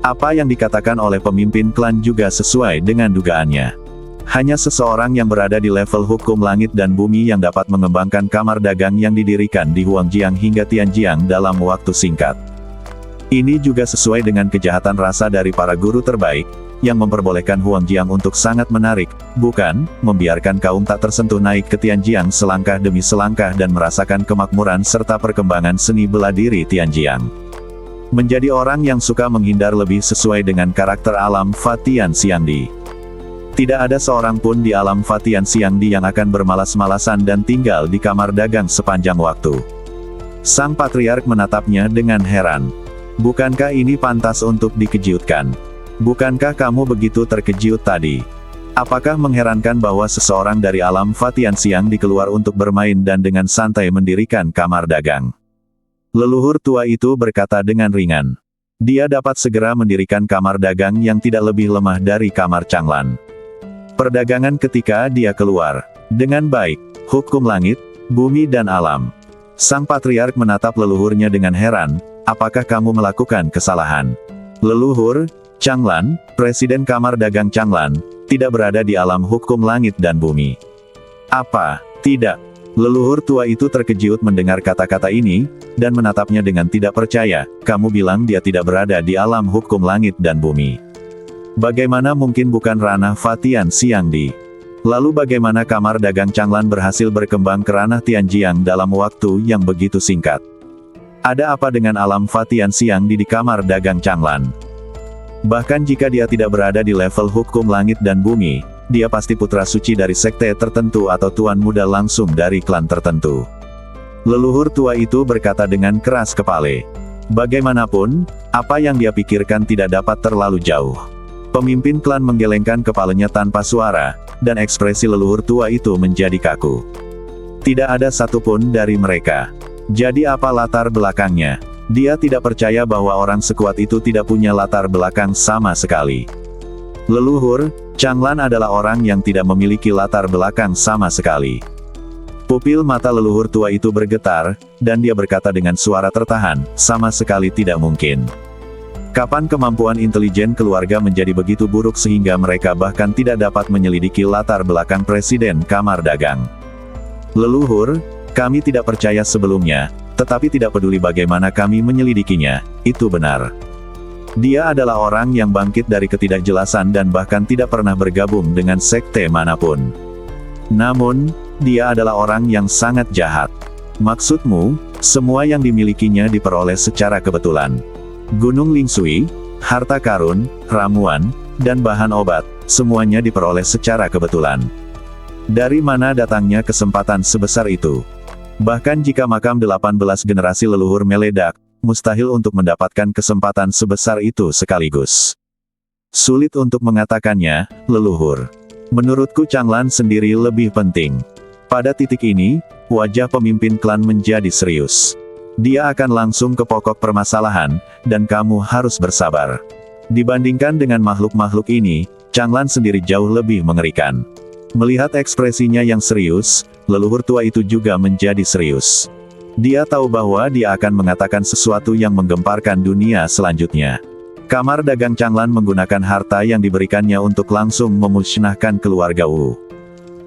Speaker 1: Apa yang dikatakan oleh pemimpin klan juga sesuai dengan dugaannya. Hanya seseorang yang berada di level hukum langit dan bumi yang dapat mengembangkan kamar dagang yang didirikan di Huangjiang hingga Tianjiang dalam waktu singkat. Ini juga sesuai dengan kejahatan rasa dari para guru terbaik, yang memperbolehkan Huangjiang untuk sangat menarik, bukan, membiarkan kaum tak tersentuh naik ke Tianjiang selangkah demi selangkah dan merasakan kemakmuran serta perkembangan seni bela diri Tianjiang. Menjadi orang yang suka menghindar lebih sesuai dengan karakter alam Fatian Xiangdi. Tidak ada seorang pun di alam Fatian Xiangdi yang akan bermalas-malasan dan tinggal di kamar dagang sepanjang waktu. Sang patriark menatapnya dengan heran. Bukankah ini pantas untuk dikejutkan? Bukankah kamu begitu terkejut tadi? Apakah mengherankan bahwa seseorang dari alam Fatian Xiangdi keluar untuk bermain dan dengan santai mendirikan kamar dagang? Leluhur tua itu berkata dengan ringan. Dia dapat segera mendirikan kamar dagang yang tidak lebih lemah dari kamar Changlan. Perdagangan ketika dia keluar. Dengan baik, hukum langit, bumi dan alam. Sang patriark menatap leluhurnya dengan heran. Apakah kamu melakukan kesalahan? Leluhur, Changlan, Presiden Kamar Dagang Changlan, tidak berada di alam hukum langit dan bumi. Apa? Tidak. Leluhur tua itu terkejut mendengar kata-kata ini, dan menatapnya dengan tidak percaya. Kamu bilang dia tidak berada di alam hukum langit dan bumi. Bagaimana mungkin bukan ranah Fatian Xiangdi? Lalu bagaimana Kamar Dagang Changlan berhasil berkembang ke ranah Tianjiang dalam waktu yang begitu singkat? Ada apa dengan alam Fatian Xiangdi di Kamar Dagang Changlan? Bahkan jika dia tidak berada di level hukum langit dan bumi, dia pasti putra suci dari sekte tertentu atau tuan muda langsung dari klan tertentu. Leluhur tua itu berkata dengan keras kepala. Bagaimanapun, apa yang dia pikirkan tidak dapat terlalu jauh. Pemimpin klan menggelengkan kepalanya tanpa suara, dan ekspresi leluhur tua itu menjadi kaku. Tidak ada satupun dari mereka. Jadi apa latar belakangnya? Dia tidak percaya bahwa orang sekuat itu tidak punya latar belakang sama sekali. Leluhur, Changlan adalah orang yang tidak memiliki latar belakang sama sekali. Pupil mata leluhur tua itu bergetar, dan dia berkata dengan suara tertahan, sama sekali tidak mungkin. Kapan kemampuan intelijen keluarga menjadi begitu buruk sehingga mereka bahkan tidak dapat menyelidiki latar belakang Presiden Kamar Dagang? Leluhur, kami tidak percaya sebelumnya, tetapi tidak peduli bagaimana kami menyelidikinya, itu benar. Dia adalah orang yang bangkit dari ketidakjelasan dan bahkan tidak pernah bergabung dengan sekte manapun. Namun, dia adalah orang yang sangat jahat. Maksudmu, semua yang dimilikinya diperoleh secara kebetulan. Gunung Lingsui, harta karun, ramuan, dan bahan obat, semuanya diperoleh secara kebetulan. Dari mana datangnya kesempatan sebesar itu? Bahkan jika makam 18 generasi leluhur meledak, mustahil untuk mendapatkan kesempatan sebesar itu sekaligus. Sulit untuk mengatakannya, leluhur. Menurutku Changlan sendiri lebih penting. Pada titik ini, wajah pemimpin klan menjadi serius. Dia akan langsung ke pokok permasalahan, dan kamu harus bersabar. Dibandingkan dengan makhluk-makhluk ini, Changlan sendiri jauh lebih mengerikan. Melihat ekspresinya yang serius, leluhur tua itu juga menjadi serius. Dia tahu bahwa dia akan mengatakan sesuatu yang menggemparkan dunia selanjutnya. Kamar Dagang Changlan menggunakan harta yang diberikannya untuk langsung memusnahkan keluarga Wu.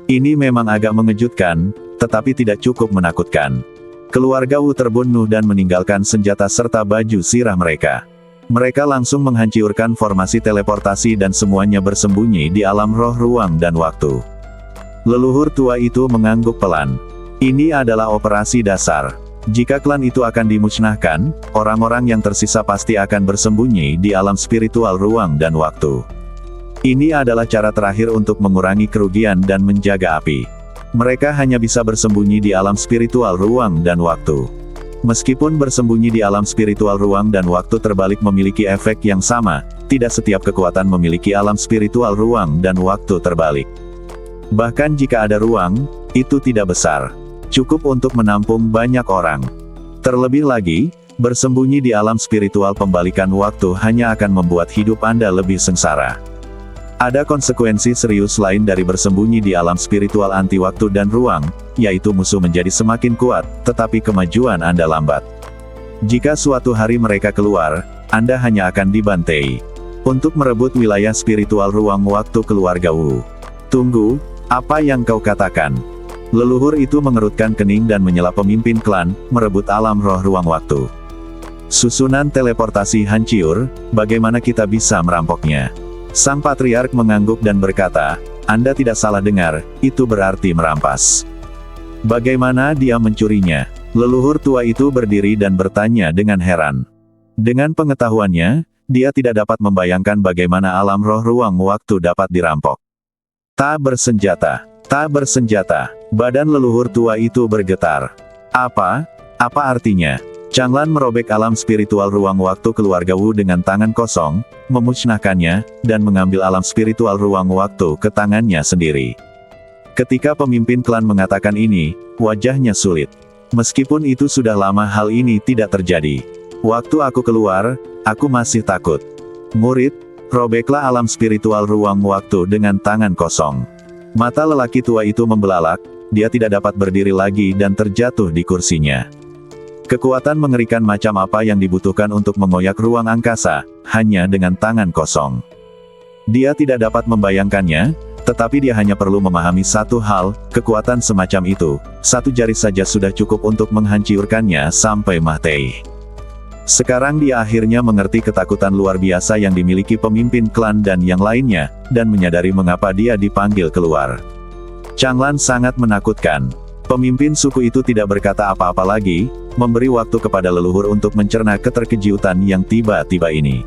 Speaker 1: Ini memang agak mengejutkan, tetapi tidak cukup menakutkan. Keluarga Wu terbunuh dan meninggalkan senjata serta baju sirah mereka. Mereka langsung menghancurkan formasi teleportasi dan semuanya bersembunyi di alam roh ruang dan waktu. Leluhur tua itu mengangguk pelan. Ini adalah operasi dasar. Jika klan itu akan dimusnahkan, orang-orang yang tersisa pasti akan bersembunyi di alam spiritual ruang dan waktu. Ini adalah cara terakhir untuk mengurangi kerugian dan menjaga api. Mereka hanya bisa bersembunyi di alam spiritual ruang dan waktu. Meskipun bersembunyi di alam spiritual ruang dan waktu terbalik memiliki efek yang sama, tidak setiap kekuatan memiliki alam spiritual ruang dan waktu terbalik. Bahkan jika ada ruang, itu tidak besar. Cukup untuk menampung banyak orang. Terlebih lagi, bersembunyi di alam spiritual pembalikan waktu hanya akan membuat hidup Anda lebih sengsara. Ada konsekuensi serius lain dari bersembunyi di alam spiritual anti waktu dan ruang, yaitu musuh menjadi semakin kuat, tetapi kemajuan Anda lambat. Jika suatu hari mereka keluar, Anda hanya akan dibantai. Untuk merebut wilayah spiritual ruang waktu keluarga Wu. Tunggu, apa yang kau katakan? Leluhur itu mengerutkan kening dan menyela pemimpin klan, merebut alam roh ruang waktu. Susunan teleportasi hancur, bagaimana kita bisa merampoknya? Sang patriark mengangguk dan berkata, Anda tidak salah dengar, itu berarti merampas. Bagaimana dia mencurinya? Leluhur tua itu berdiri dan bertanya dengan heran. Dengan pengetahuannya, dia tidak dapat membayangkan bagaimana alam roh ruang waktu dapat dirampok. Tak bersenjata. Tak bersenjata. Badan leluhur tua itu bergetar. Apa? Apa artinya? Changlan merobek alam spiritual ruang waktu keluarga Wu dengan tangan kosong, memusnahkannya, dan mengambil alam spiritual ruang waktu ke tangannya sendiri. Ketika pemimpin klan mengatakan ini, wajahnya sulit. Meskipun itu sudah lama hal ini tidak terjadi. Waktu aku keluar, aku masih takut. Murid, robeklah alam spiritual ruang waktu dengan tangan kosong. Mata lelaki tua itu membelalak, dia tidak dapat berdiri lagi dan terjatuh di kursinya. Kekuatan mengerikan macam apa yang dibutuhkan untuk mengoyak ruang angkasa, hanya dengan tangan kosong. Dia tidak dapat membayangkannya, tetapi dia hanya perlu memahami satu hal, kekuatan semacam itu, satu jari saja sudah cukup untuk menghancurkannya sampai mati. Sekarang dia akhirnya mengerti ketakutan luar biasa yang dimiliki pemimpin klan dan yang lainnya, dan menyadari mengapa dia dipanggil keluar. Changlan sangat menakutkan. Pemimpin suku itu tidak berkata apa-apa lagi, memberi waktu kepada leluhur untuk mencerna keterkejutan yang tiba-tiba ini.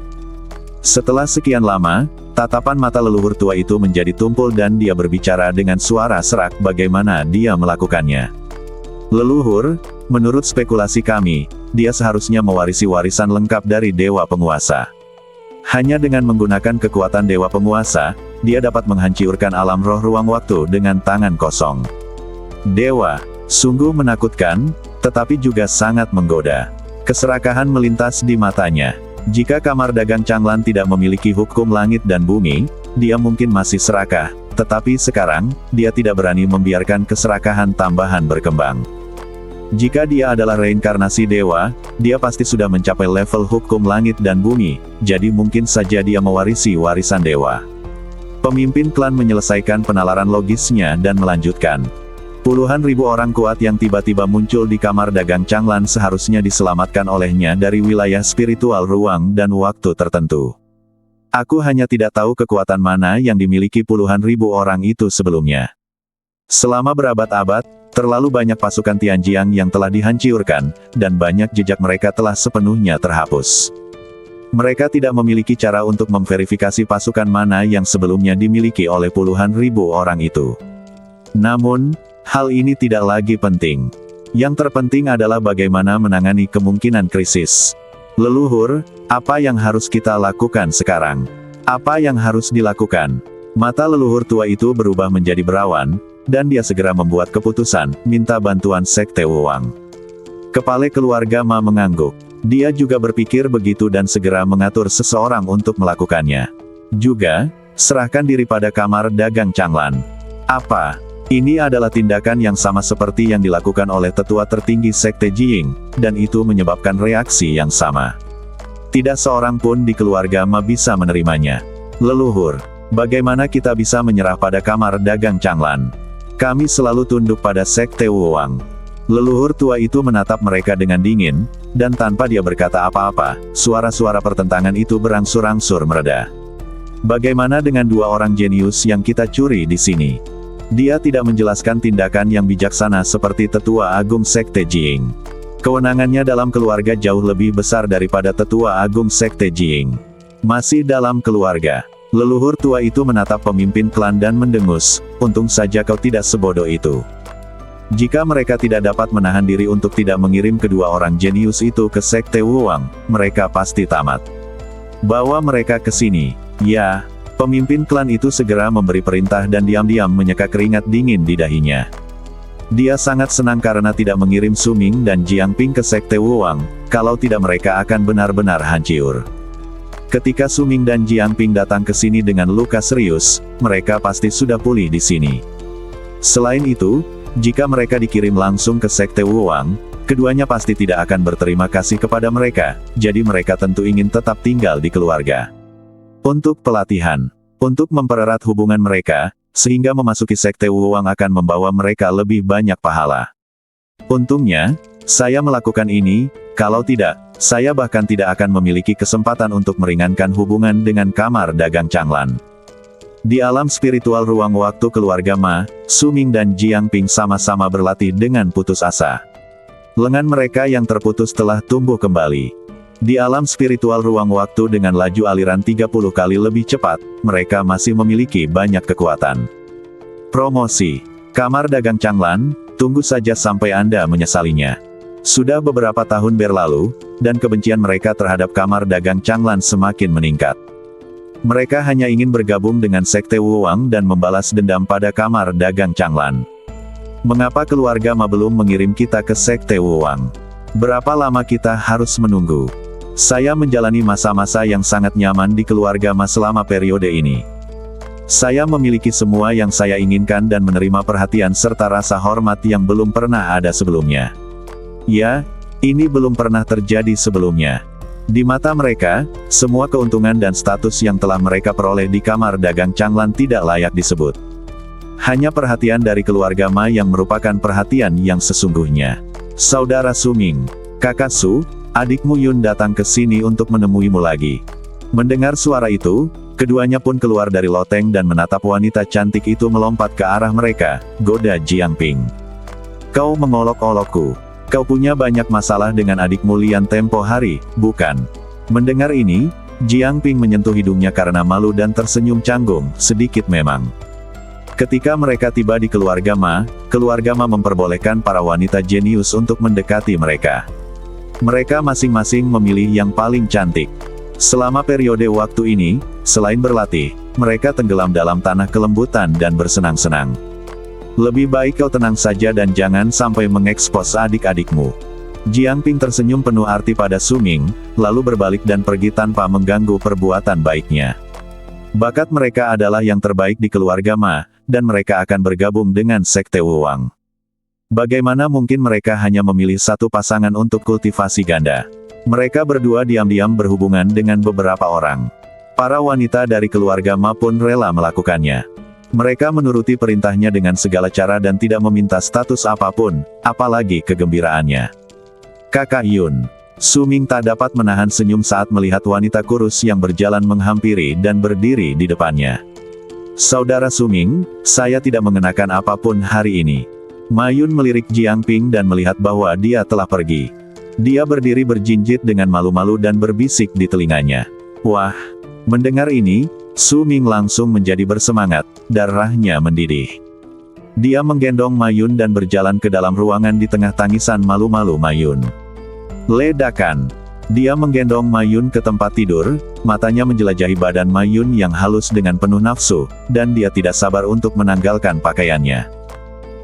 Speaker 1: Setelah sekian lama, tatapan mata leluhur tua itu menjadi tumpul dan dia berbicara dengan suara serak bagaimana dia melakukannya. Leluhur, menurut spekulasi kami, dia seharusnya mewarisi warisan lengkap dari Dewa Penguasa. Hanya dengan menggunakan kekuatan Dewa Penguasa, dia dapat menghancurkan alam roh ruang waktu dengan tangan kosong. Dewa, sungguh menakutkan, tetapi juga sangat menggoda. Keserakahan melintas di matanya. Jika kamar dagang Changlan tidak memiliki hukum langit dan bumi, dia mungkin masih serakah, tetapi sekarang, dia tidak berani membiarkan keserakahan tambahan berkembang. Jika dia adalah reinkarnasi dewa, dia pasti sudah mencapai level hukum langit dan bumi, jadi mungkin saja dia mewarisi warisan dewa. Pemimpin klan menyelesaikan penalaran logisnya dan melanjutkan. Puluhan ribu orang kuat yang tiba-tiba muncul di kamar dagang Changlan seharusnya diselamatkan olehnya dari wilayah spiritual ruang dan waktu tertentu. Aku hanya tidak tahu kekuatan mana yang dimiliki puluhan ribu orang itu sebelumnya. Selama berabad-abad, terlalu banyak pasukan Tianjiang yang telah dihancurkan, dan banyak jejak mereka telah sepenuhnya terhapus. Mereka tidak memiliki cara untuk memverifikasi pasukan mana yang sebelumnya dimiliki oleh puluhan ribu orang itu. Namun, hal ini tidak lagi penting. Yang terpenting adalah bagaimana menangani kemungkinan krisis. Leluhur, apa yang harus kita lakukan sekarang? Apa yang harus dilakukan? Mata leluhur tua itu berubah menjadi berawan, dan dia segera membuat keputusan, minta bantuan Sekte Wuwang. Kepala keluarga Ma mengangguk. Dia juga berpikir begitu dan segera mengatur seseorang untuk melakukannya. Juga, serahkan diri pada kamar dagang Changlan. Apa? Ini adalah tindakan yang sama seperti yang dilakukan oleh tetua tertinggi Sekte Jiying, dan itu menyebabkan reaksi yang sama. Tidak seorang pun di keluarga Ma bisa menerimanya. Leluhur, bagaimana kita bisa menyerah pada kamar dagang Changlan? Kami selalu tunduk pada Sekte Wuwang. Leluhur tua itu menatap mereka dengan dingin, dan tanpa dia berkata apa-apa, suara-suara pertentangan itu berangsur-angsur mereda. Bagaimana dengan dua orang jenius yang kita curi di sini? Dia tidak menjelaskan tindakan yang bijaksana seperti Tetua Agung Sekte Jiying. Kewenangannya dalam keluarga jauh lebih besar daripada Tetua Agung Sekte Jiying. Masih dalam keluarga. Leluhur tua itu menatap pemimpin klan dan mendengus, untung saja kau tidak sebodoh itu. Jika mereka tidak dapat menahan diri untuk tidak mengirim kedua orang jenius itu ke Sekte Wuwang, mereka pasti tamat. Bawa mereka ke sini. Ya. Pemimpin klan itu segera memberi perintah dan diam-diam menyeka keringat dingin di dahinya. Dia sangat senang karena tidak mengirim Su Ming dan Jiang Ping ke Sekte Wuwang, kalau tidak mereka akan benar-benar hancur. Ketika Su Ming dan Jiang Ping datang ke sini dengan luka serius, mereka pasti sudah pulih di sini. Selain itu, jika mereka dikirim langsung ke Sekte Wuwang, keduanya pasti tidak akan berterima kasih kepada mereka, jadi mereka tentu ingin tetap tinggal di keluarga. Untuk pelatihan, untuk mempererat hubungan mereka, sehingga memasuki Sekte Wuwang akan membawa mereka lebih banyak pahala. Untungnya, saya melakukan ini, kalau tidak, saya bahkan tidak akan memiliki kesempatan untuk meringankan hubungan dengan kamar dagang Changlan. Di alam spiritual ruang waktu keluarga Ma, Su Ming dan Jiang Ping sama-sama berlatih dengan putus asa. Lengan mereka yang terputus telah tumbuh kembali. Di alam spiritual ruang waktu dengan laju aliran 30 kali lebih cepat, mereka masih memiliki banyak kekuatan. Promosi. Kamar dagang Changlan, tunggu saja sampai Anda menyesalinya. Sudah beberapa tahun berlalu, dan kebencian mereka terhadap kamar dagang Changlan semakin meningkat. Mereka hanya ingin bergabung dengan Sekte Wuwang dan membalas dendam pada kamar dagang Changlan. Mengapa keluarga Ma belum mengirim kita ke Sekte Wuwang? Berapa lama kita harus menunggu? Saya menjalani masa-masa yang sangat nyaman di keluarga Ma selama periode ini. Saya memiliki semua yang saya inginkan dan menerima perhatian serta rasa hormat yang belum pernah ada sebelumnya. Ya, Ini belum pernah terjadi sebelumnya. Di mata mereka, semua keuntungan dan status yang telah mereka peroleh di kamar dagang Changlan tidak layak disebut. Hanya perhatian dari keluarga Ma yang merupakan perhatian yang sesungguhnya. Saudara Suming, kakak Su, adikmu Yun datang ke sini untuk menemuimu lagi. Mendengar suara itu, keduanya pun keluar dari loteng dan menatap wanita cantik itu melompat ke arah mereka, goda Jiangping. Kau mengolok-olokku. Kau punya banyak masalah dengan adikmu Lian tempo hari, bukan? Mendengar ini, Jiangping menyentuh hidungnya karena malu dan tersenyum canggung, sedikit memang. Ketika mereka tiba di keluarga Ma memperbolehkan para wanita jenius untuk mendekati mereka. Mereka masing-masing memilih yang paling cantik. Selama periode waktu ini, selain berlatih, mereka tenggelam dalam tanah kelembutan dan bersenang-senang. Lebih baik kau tenang saja dan jangan sampai mengekspos adik-adikmu. Jiangping tersenyum penuh arti pada Suming, lalu berbalik dan pergi tanpa mengganggu perbuatan baiknya. Bakat mereka adalah yang terbaik di keluarga Ma, dan mereka akan bergabung dengan Sekte Wuwang. Bagaimana mungkin mereka hanya memilih satu pasangan untuk kultivasi ganda? Mereka berdua diam-diam berhubungan dengan beberapa orang. Para wanita dari keluarga Ma pun rela melakukannya. Mereka menuruti perintahnya dengan segala cara dan tidak meminta status apapun, apalagi kegembiraannya. Kakak Yun. Suming tak dapat menahan senyum saat melihat wanita kurus yang berjalan menghampiri dan berdiri di depannya. Saudara Suming, saya tidak mengenakan apapun hari ini. Ma Yun melirik Jiangping dan melihat bahwa dia telah pergi. Dia berdiri berjinjit dengan malu-malu dan berbisik di telinganya. Wah! Mendengar ini, Suming langsung menjadi bersemangat, darahnya mendidih. Dia menggendong Ma Yun dan berjalan ke dalam ruangan di tengah tangisan malu-malu Ma Yun. Ledakan. Dia menggendong Ma Yun ke tempat tidur, matanya menjelajahi badan Ma Yun yang halus dengan penuh nafsu, dan dia tidak sabar untuk menanggalkan pakaiannya.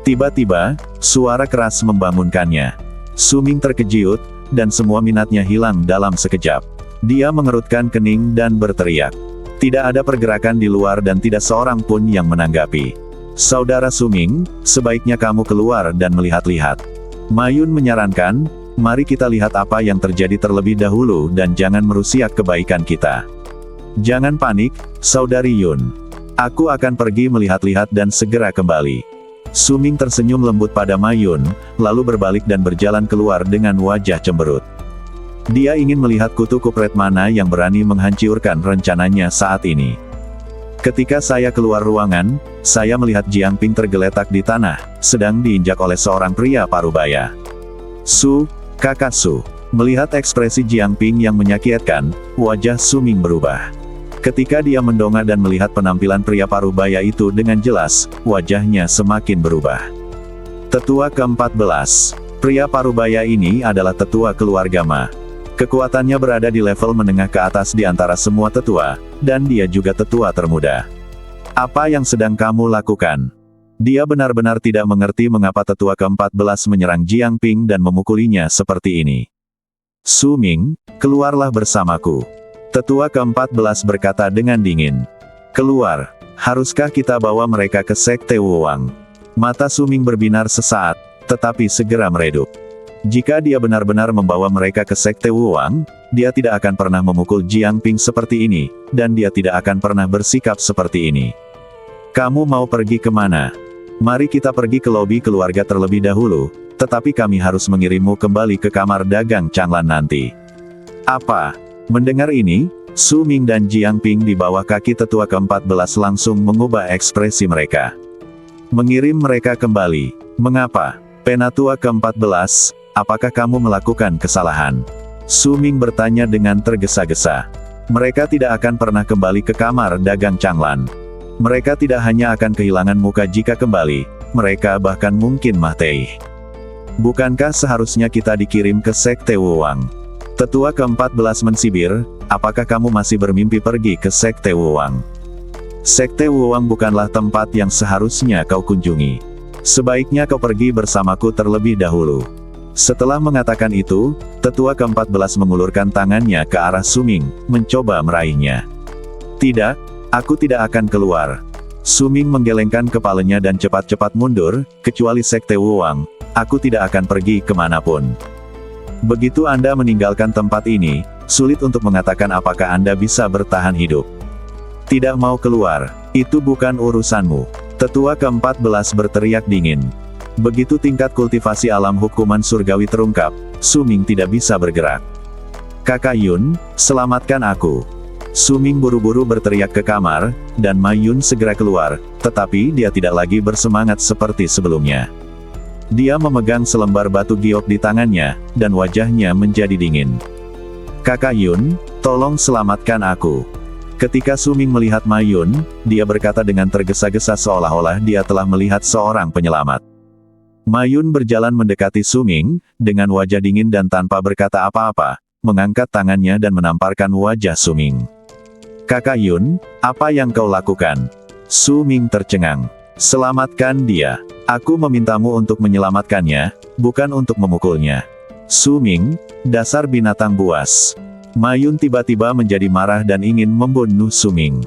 Speaker 1: Tiba-tiba, suara keras membangunkannya. Suming terkejut, dan semua minatnya hilang dalam sekejap. Dia mengerutkan kening dan berteriak. Tidak ada pergerakan di luar dan tidak seorang pun yang menanggapi. Saudara Suming, sebaiknya kamu keluar dan melihat-lihat. Ma Yun menyarankan, mari kita lihat apa yang terjadi terlebih dahulu dan jangan merusak kebaikan kita. Jangan panik, Saudari Yun. Aku akan pergi melihat-lihat dan segera kembali. Suming tersenyum lembut pada Ma Yun, lalu berbalik dan berjalan keluar dengan wajah cemberut. Dia ingin melihat kutu kupret mana yang berani menghancurkan rencananya saat ini. Ketika saya keluar ruangan, saya melihat Jiangping tergeletak di tanah, sedang diinjak oleh seorang pria parubaya. Su, kakak Su. Melihat ekspresi Jiangping yang menyakitkan, wajah Suming berubah. Ketika dia mendongak dan melihat penampilan pria parubaya itu dengan jelas, wajahnya semakin berubah. Tetua ke-14. Pria parubaya ini adalah tetua keluarga Ma. Kekuatannya berada di level menengah ke atas di antara semua tetua, dan dia juga tetua termuda. Apa yang sedang kamu lakukan? Dia benar-benar tidak mengerti mengapa tetua ke-14 menyerang Jiangping dan memukulinya seperti ini. Suming, keluarlah bersamaku. Tetua ke-14 berkata dengan dingin. Keluar. Haruskah kita bawa mereka ke Sekte Wuwang? Mata Suming berbinar sesaat, tetapi segera meredup. Jika dia benar-benar membawa mereka ke Sekte Wuwang, dia tidak akan pernah memukul Jiangping seperti ini, dan dia tidak akan pernah bersikap seperti ini. Kamu mau pergi kemana? Mari kita pergi ke lobi keluarga terlebih dahulu, tetapi kami harus mengirimmu kembali ke kamar dagang Changlan nanti. Apa? Mendengar ini, Suming dan Jiangping di bawah kaki tetua ke-14 langsung mengubah ekspresi mereka. Mengirim mereka kembali. Mengapa? Penatua ke-14, apakah kamu melakukan kesalahan? Suming bertanya dengan tergesa-gesa. Mereka tidak akan pernah kembali ke kamar dagang Changlan. Mereka tidak hanya akan kehilangan muka jika kembali, mereka bahkan mungkin mati. Bukankah seharusnya kita dikirim ke Sekte Wuwang? Tetua ke-14 mensibir, apakah kamu masih bermimpi pergi ke Sekte Wuwang? Sekte Wuwang bukanlah tempat yang seharusnya kau kunjungi. Sebaiknya kau pergi bersamaku terlebih dahulu. Setelah mengatakan itu, tetua ke-14 mengulurkan tangannya ke arah Suming, mencoba meraihnya. Tidak, aku tidak akan keluar. Suming menggelengkan kepalanya dan cepat-cepat mundur, kecuali Sekte Wuwang, aku tidak akan pergi kemanapun. Begitu Anda meninggalkan tempat ini, sulit untuk mengatakan apakah Anda bisa bertahan hidup. Tidak mau keluar, itu bukan urusanmu. Tetua ke-14 berteriak dingin. Begitu tingkat kultivasi alam hukuman surgawi terungkap, Su Ming tidak bisa bergerak. Kakak Yun, selamatkan aku. Su Ming buru-buru berteriak ke kamar, dan Ma Yun segera keluar, tetapi dia tidak lagi bersemangat seperti sebelumnya. Dia memegang selembar batu giok di tangannya, dan wajahnya menjadi dingin. Kakak Yun, tolong selamatkan aku. Ketika Su Ming melihat Ma Yun, dia berkata dengan tergesa-gesa seolah-olah dia telah melihat seorang penyelamat. Ma Yun berjalan mendekati Su Ming, dengan wajah dingin dan tanpa berkata apa-apa, mengangkat tangannya dan menamparkan wajah Su Ming. Kakak Yun, apa yang kau lakukan? Su Ming tercengang. Selamatkan dia. Aku memintamu untuk menyelamatkannya, bukan untuk memukulnya. Su Ming, dasar binatang buas. Ma Yun tiba-tiba menjadi marah dan ingin membunuh Su Ming.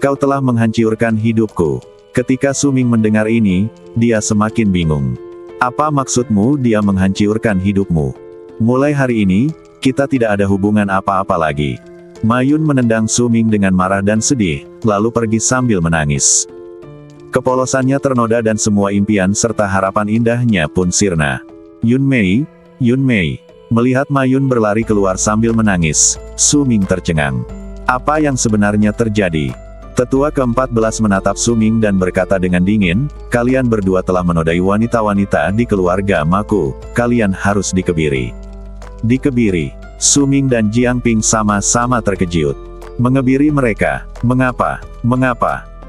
Speaker 1: Kau telah menghancurkan hidupku. Ketika Su Ming mendengar ini, dia semakin bingung. Apa maksudmu dia menghancurkan hidupmu? Mulai hari ini, kita tidak ada hubungan apa-apa lagi. Ma Yun menendang Su Ming dengan marah dan sedih, lalu pergi sambil menangis. Kepolosannya ternoda dan semua impian serta harapan indahnya pun sirna. Yun Mei, melihat Ma Yun berlari keluar sambil menangis, Su Ming tercengang. Apa yang sebenarnya terjadi? Tetua ke-14 menatap Su Ming dan berkata dengan dingin, kalian berdua telah menodai wanita-wanita di keluarga Maku, kalian harus dikebiri. Dikebiri. Su Ming dan Jiang Ping sama-sama terkejut. Mengebiri mereka, mengapa?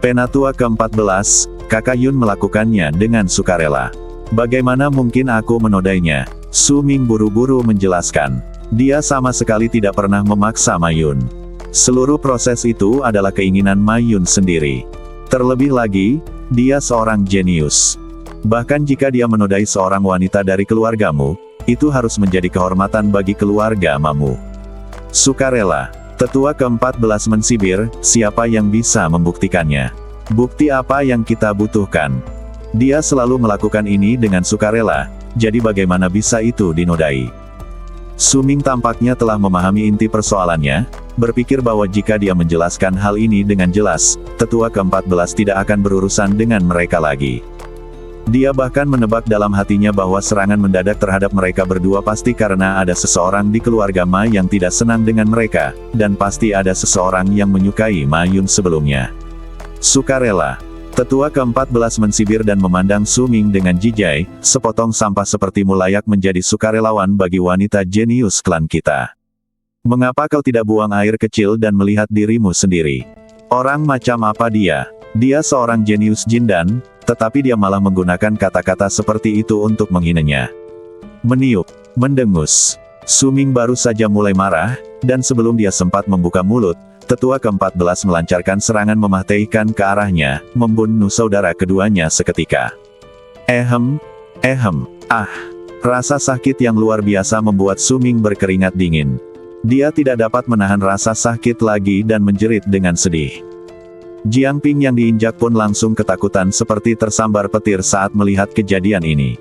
Speaker 1: Penatua ke-14, kakak Yun melakukannya dengan sukarela. Bagaimana mungkin aku menodainya? Su Ming buru-buru menjelaskan. Dia sama sekali tidak pernah memaksa Ma Yun. Seluruh proses itu adalah keinginan Ma Yun sendiri. Terlebih lagi, dia seorang jenius. Bahkan jika dia menodai seorang wanita dari keluargamu, itu harus menjadi kehormatan bagi keluarga Mamu. Sukarela. Tetua ke-14 mensibir, siapa yang bisa membuktikannya? Bukti apa yang kita butuhkan? Dia selalu melakukan ini dengan sukarela, jadi bagaimana bisa itu dinodai? Su Ming tampaknya telah memahami inti persoalannya, berpikir bahwa jika dia menjelaskan hal ini dengan jelas, tetua ke-14 tidak akan berurusan dengan mereka lagi. Dia bahkan menebak dalam hatinya bahwa serangan mendadak terhadap mereka berdua pasti karena ada seseorang di keluarga Ma yang tidak senang dengan mereka, dan pasti ada seseorang yang menyukai Ma Yun sebelumnya. Sukarela. Tetua ke-14 mensibir dan memandang Su Ming dengan jijai, sepotong sampah sepertimu layak menjadi sukarelawan bagi wanita jenius klan kita. Mengapa kau tidak buang air kecil dan melihat dirimu sendiri? Orang macam apa dia? Dia seorang jenius Jindan, tetapi dia malah menggunakan kata-kata seperti itu untuk menghinanya. Meniup, mendengus. Su Ming baru saja mulai marah, dan sebelum dia sempat membuka mulut, tetua ke-14 melancarkan serangan mematahikan ke arahnya, membunuh saudara keduanya seketika. Rasa sakit yang luar biasa membuat Su Ming berkeringat dingin. Dia tidak dapat menahan rasa sakit lagi dan menjerit dengan sedih. Jiang Ping yang diinjak pun langsung ketakutan seperti tersambar petir saat melihat kejadian ini.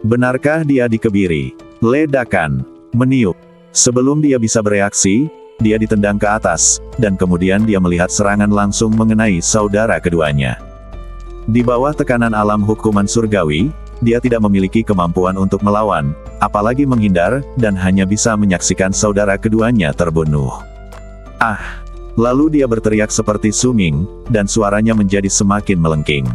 Speaker 1: Benarkah dia dikebiri? Ledakan. Meniup. Sebelum dia bisa bereaksi, dia ditendang ke atas, dan kemudian dia melihat serangan langsung mengenai saudara keduanya. Di bawah tekanan alam hukuman surgawi, dia tidak memiliki kemampuan untuk melawan, apalagi menghindar, dan hanya bisa menyaksikan saudara keduanya terbunuh. Lalu dia berteriak seperti Su Ming, dan suaranya menjadi semakin melengking.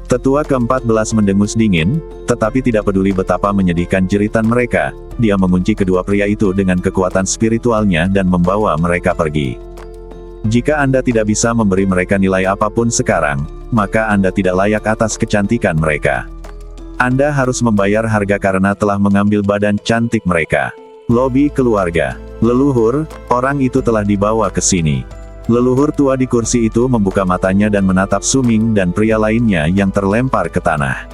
Speaker 1: Tetua ke-14 mendengus dingin, tetapi tidak peduli betapa menyedihkan jeritan mereka, dia mengunci kedua pria itu dengan kekuatan spiritualnya dan membawa mereka pergi. Jika Anda tidak bisa memberi mereka nilai apapun sekarang, maka Anda tidak layak atas kecantikan mereka. Anda harus membayar harga karena telah mengambil badan cantik mereka. Lobi keluarga. Leluhur, orang itu telah dibawa ke sini. Leluhur tua di kursi itu membuka matanya dan menatap Su Ming dan pria lainnya yang terlempar ke tanah.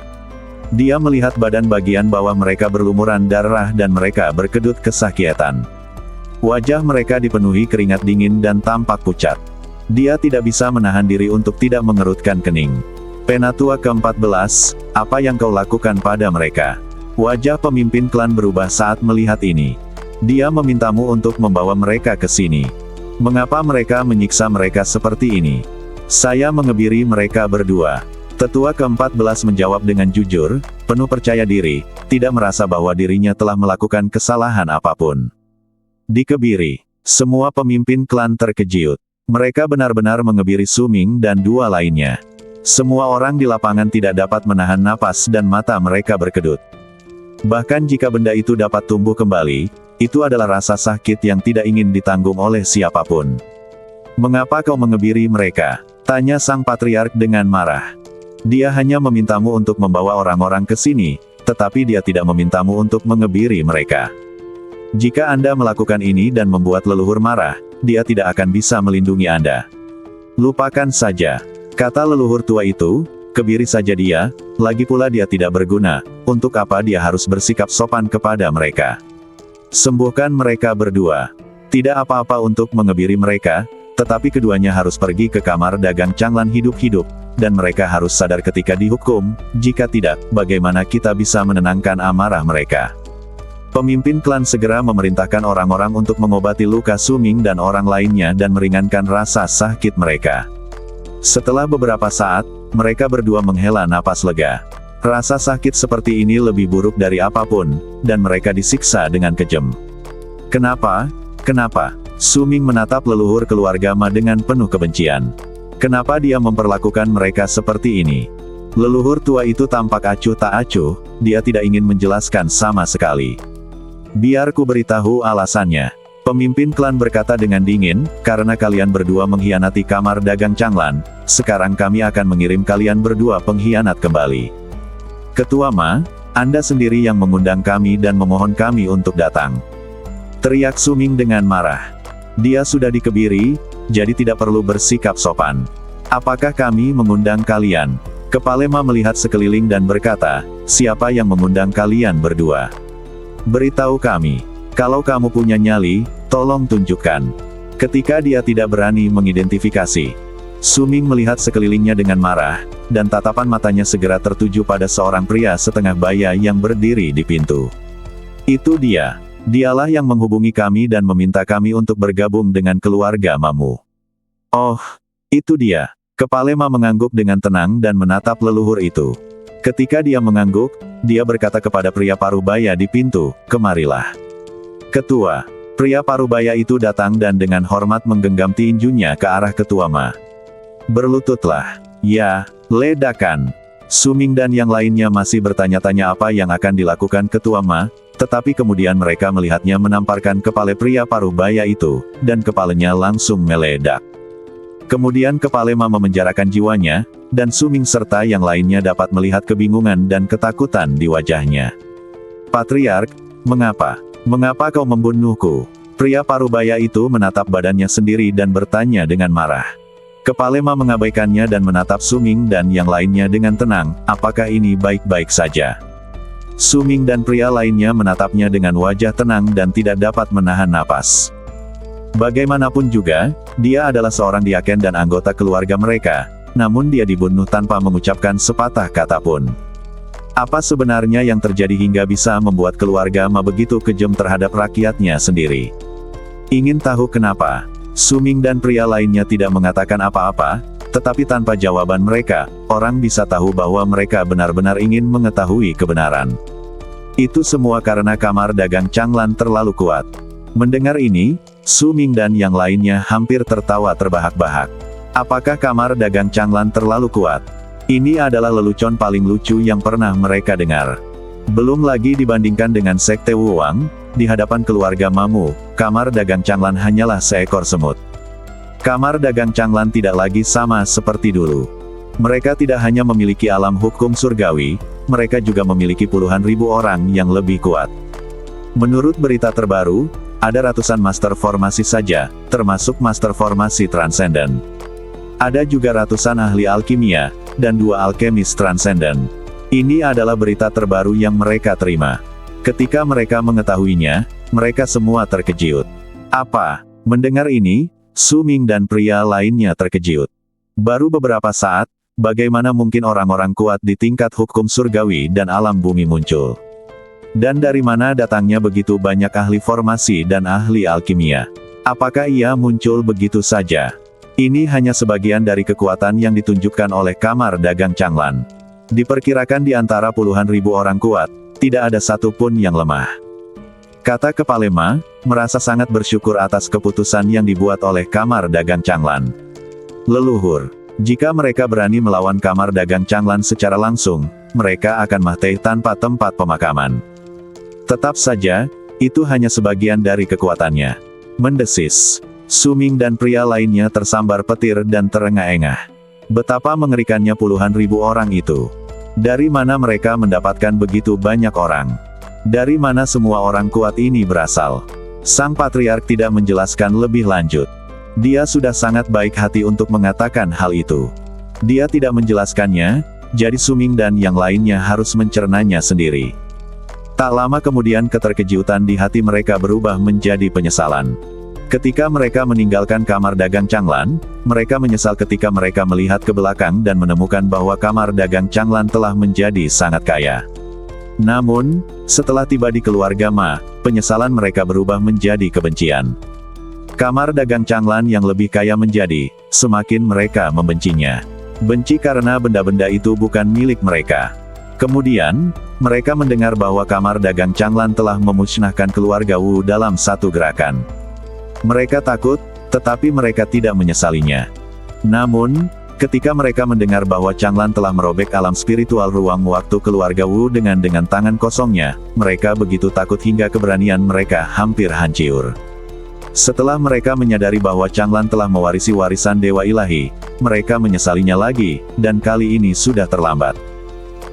Speaker 1: Dia melihat badan bagian bawah mereka berlumuran darah dan mereka berkedut kesakitan. Wajah mereka dipenuhi keringat dingin dan tampak pucat. Dia tidak bisa menahan diri untuk tidak mengerutkan kening. Penatua ke-14, apa yang kau lakukan pada mereka? Wajah pemimpin klan berubah saat melihat ini. Dia memintamu untuk membawa mereka ke sini. Mengapa mereka menyiksa mereka seperti ini? Saya mengebiri mereka berdua. Tetua ke-14 menjawab dengan jujur, penuh percaya diri, tidak merasa bahwa dirinya telah melakukan kesalahan apapun. Dikebiri. Semua pemimpin klan terkejut. Mereka benar-benar mengebiri Su Ming dan dua lainnya. Semua orang di lapangan tidak dapat menahan napas dan mata mereka berkedut. Bahkan jika benda itu dapat tumbuh kembali, itu adalah rasa sakit yang tidak ingin ditanggung oleh siapapun. Mengapa kau mengebiri mereka? Tanya sang patriark dengan marah. Dia hanya memintamu untuk membawa orang-orang ke sini, tetapi dia tidak memintamu untuk mengebiri mereka. Jika Anda melakukan ini dan membuat leluhur marah, dia tidak akan bisa melindungi Anda. Lupakan saja, kata leluhur tua itu, kebiri saja dia, lagi pula dia tidak berguna, untuk apa dia harus bersikap sopan kepada mereka. Sembuhkan mereka berdua. Tidak apa-apa untuk mengebiri mereka, tetapi keduanya harus pergi ke kamar dagang Changlan hidup-hidup, dan mereka harus sadar ketika dihukum, jika tidak, bagaimana kita bisa menenangkan amarah mereka. Pemimpin klan segera memerintahkan orang-orang untuk mengobati luka Su Ming dan orang lainnya dan meringankan rasa sakit mereka. Setelah beberapa saat, mereka berdua menghela napas lega. Rasa sakit seperti ini lebih buruk dari apapun, dan mereka disiksa dengan kejam. Kenapa? Kenapa? Su Ming menatap leluhur keluarga Ma dengan penuh kebencian. Kenapa dia memperlakukan mereka seperti ini? Leluhur tua itu tampak acuh tak acuh, dia tidak ingin menjelaskan sama sekali. Biar ku beritahu alasannya. Pemimpin klan berkata dengan dingin, karena kalian berdua mengkhianati kamar dagang Changlan, sekarang kami akan mengirim kalian berdua pengkhianat kembali. Ketua Ma, Anda sendiri yang mengundang kami dan memohon kami untuk datang. Teriak Su Ming dengan marah. Dia sudah dikebiri, jadi tidak perlu bersikap sopan. Apakah kami mengundang kalian? Kepala Ma melihat sekeliling dan berkata, siapa yang mengundang kalian berdua? Beritahu kami. Kalau kamu punya nyali, tolong tunjukkan. Ketika dia tidak berani mengidentifikasi, Su Ming melihat sekelilingnya dengan marah, dan tatapan matanya segera tertuju pada seorang pria setengah baya yang berdiri di pintu. Itu dia. Dialah yang menghubungi kami dan meminta kami untuk bergabung dengan keluarga Mamu. Oh, itu dia. Kepala Ma mengangguk dengan tenang dan menatap leluhur itu. Ketika dia mengangguk, dia berkata kepada pria parubaya di pintu, kemarilah. Ketua. Pria parubaya itu datang dan dengan hormat menggenggam tinjunya ke arah Ketua Ma. Berlututlah. Ya, ledakan. Su Ming dan yang lainnya masih bertanya-tanya apa yang akan dilakukan Ketua Ma, tetapi kemudian mereka melihatnya menamparkan kepala pria parubaya itu, dan kepalanya langsung meledak. Kemudian kepala Ma memenjarakan jiwanya, dan Su Ming serta yang lainnya dapat melihat kebingungan dan ketakutan di wajahnya. Patriark, mengapa? Mengapa kau membunuhku? Pria parubaya itu menatap badannya sendiri dan bertanya dengan marah. Kepala Ma mengabaikannya dan menatap Su Ming dan yang lainnya dengan tenang, apakah ini baik-baik saja? Su Ming dan pria lainnya menatapnya dengan wajah tenang dan tidak dapat menahan napas. Bagaimanapun juga, dia adalah seorang diaken dan anggota keluarga mereka, namun dia dibunuh tanpa mengucapkan sepatah kata pun. Apa sebenarnya yang terjadi hingga bisa membuat keluarga Ma begitu kejam terhadap rakyatnya sendiri? Ingin tahu kenapa? Su Ming dan pria lainnya tidak mengatakan apa-apa, tetapi tanpa jawaban mereka, orang bisa tahu bahwa mereka benar-benar ingin mengetahui kebenaran. Itu semua karena kamar dagang Changlan terlalu kuat. Mendengar ini, Su Ming dan yang lainnya hampir tertawa terbahak-bahak. Apakah kamar dagang Changlan terlalu kuat? Ini adalah lelucon paling lucu yang pernah mereka dengar. Belum lagi dibandingkan dengan Sekte Wuwang, di hadapan keluarga Mamu, kamar dagang Changlan hanyalah seekor semut. Kamar dagang Changlan tidak lagi sama seperti dulu. Mereka tidak hanya memiliki alam hukum surgawi, mereka juga memiliki puluhan ribu orang yang lebih kuat. Menurut berita terbaru, ada ratusan master formasi saja, termasuk master formasi transenden. Ada juga ratusan ahli alkimia, dan 2 alkemis transenden. Ini adalah berita terbaru yang mereka terima. Ketika mereka mengetahuinya, mereka semua terkejut. Apa? Mendengar ini, Su Ming dan pria lainnya terkejut. Baru beberapa saat, bagaimana mungkin orang-orang kuat di tingkat hukum surgawi dan alam bumi muncul? Dan dari mana datangnya begitu banyak ahli formasi dan ahli alkimia? Apakah ia muncul begitu saja? Ini hanya sebagian dari kekuatan yang ditunjukkan oleh Kamar Dagang Changlan. Diperkirakan di antara puluhan ribu orang kuat, tidak ada satupun yang lemah. Kata Kepala Ma, merasa sangat bersyukur atas keputusan yang dibuat oleh Kamar Dagang Changlan. Leluhur, jika mereka berani melawan Kamar Dagang Changlan secara langsung, mereka akan mati tanpa tempat pemakaman. Tetap saja, itu hanya sebagian dari kekuatannya. Mendesis. Su Ming dan pria lainnya tersambar petir dan terengah-engah. Betapa mengerikannya puluhan ribu orang itu. Dari mana mereka mendapatkan begitu banyak orang? Dari mana semua orang kuat ini berasal? Sang Patriark tidak menjelaskan lebih lanjut. Dia sudah sangat baik hati untuk mengatakan hal itu. Dia tidak menjelaskannya, jadi Su Ming dan yang lainnya harus mencernanya sendiri. Tak lama kemudian keterkejutan di hati mereka berubah menjadi penyesalan. Ketika mereka meninggalkan Kamar Dagang Changlan, mereka menyesal ketika mereka melihat ke belakang dan menemukan bahwa Kamar Dagang Changlan telah menjadi sangat kaya. Namun, setelah tiba di keluarga Ma, penyesalan mereka berubah menjadi kebencian. Kamar Dagang Changlan yang lebih kaya menjadi, semakin mereka membencinya. Benci karena benda-benda itu bukan milik mereka. Kemudian, mereka mendengar bahwa Kamar Dagang Changlan telah memusnahkan keluarga Wu dalam satu gerakan. Mereka takut, tetapi mereka tidak menyesalinya. Namun, ketika mereka mendengar bahwa Changlan telah merobek alam spiritual ruang waktu keluarga Wu dengan tangan kosongnya, mereka begitu takut hingga keberanian mereka hampir hancur. Setelah mereka menyadari bahwa Changlan telah mewarisi warisan Dewa Ilahi, mereka menyesalinya lagi, dan kali ini sudah terlambat.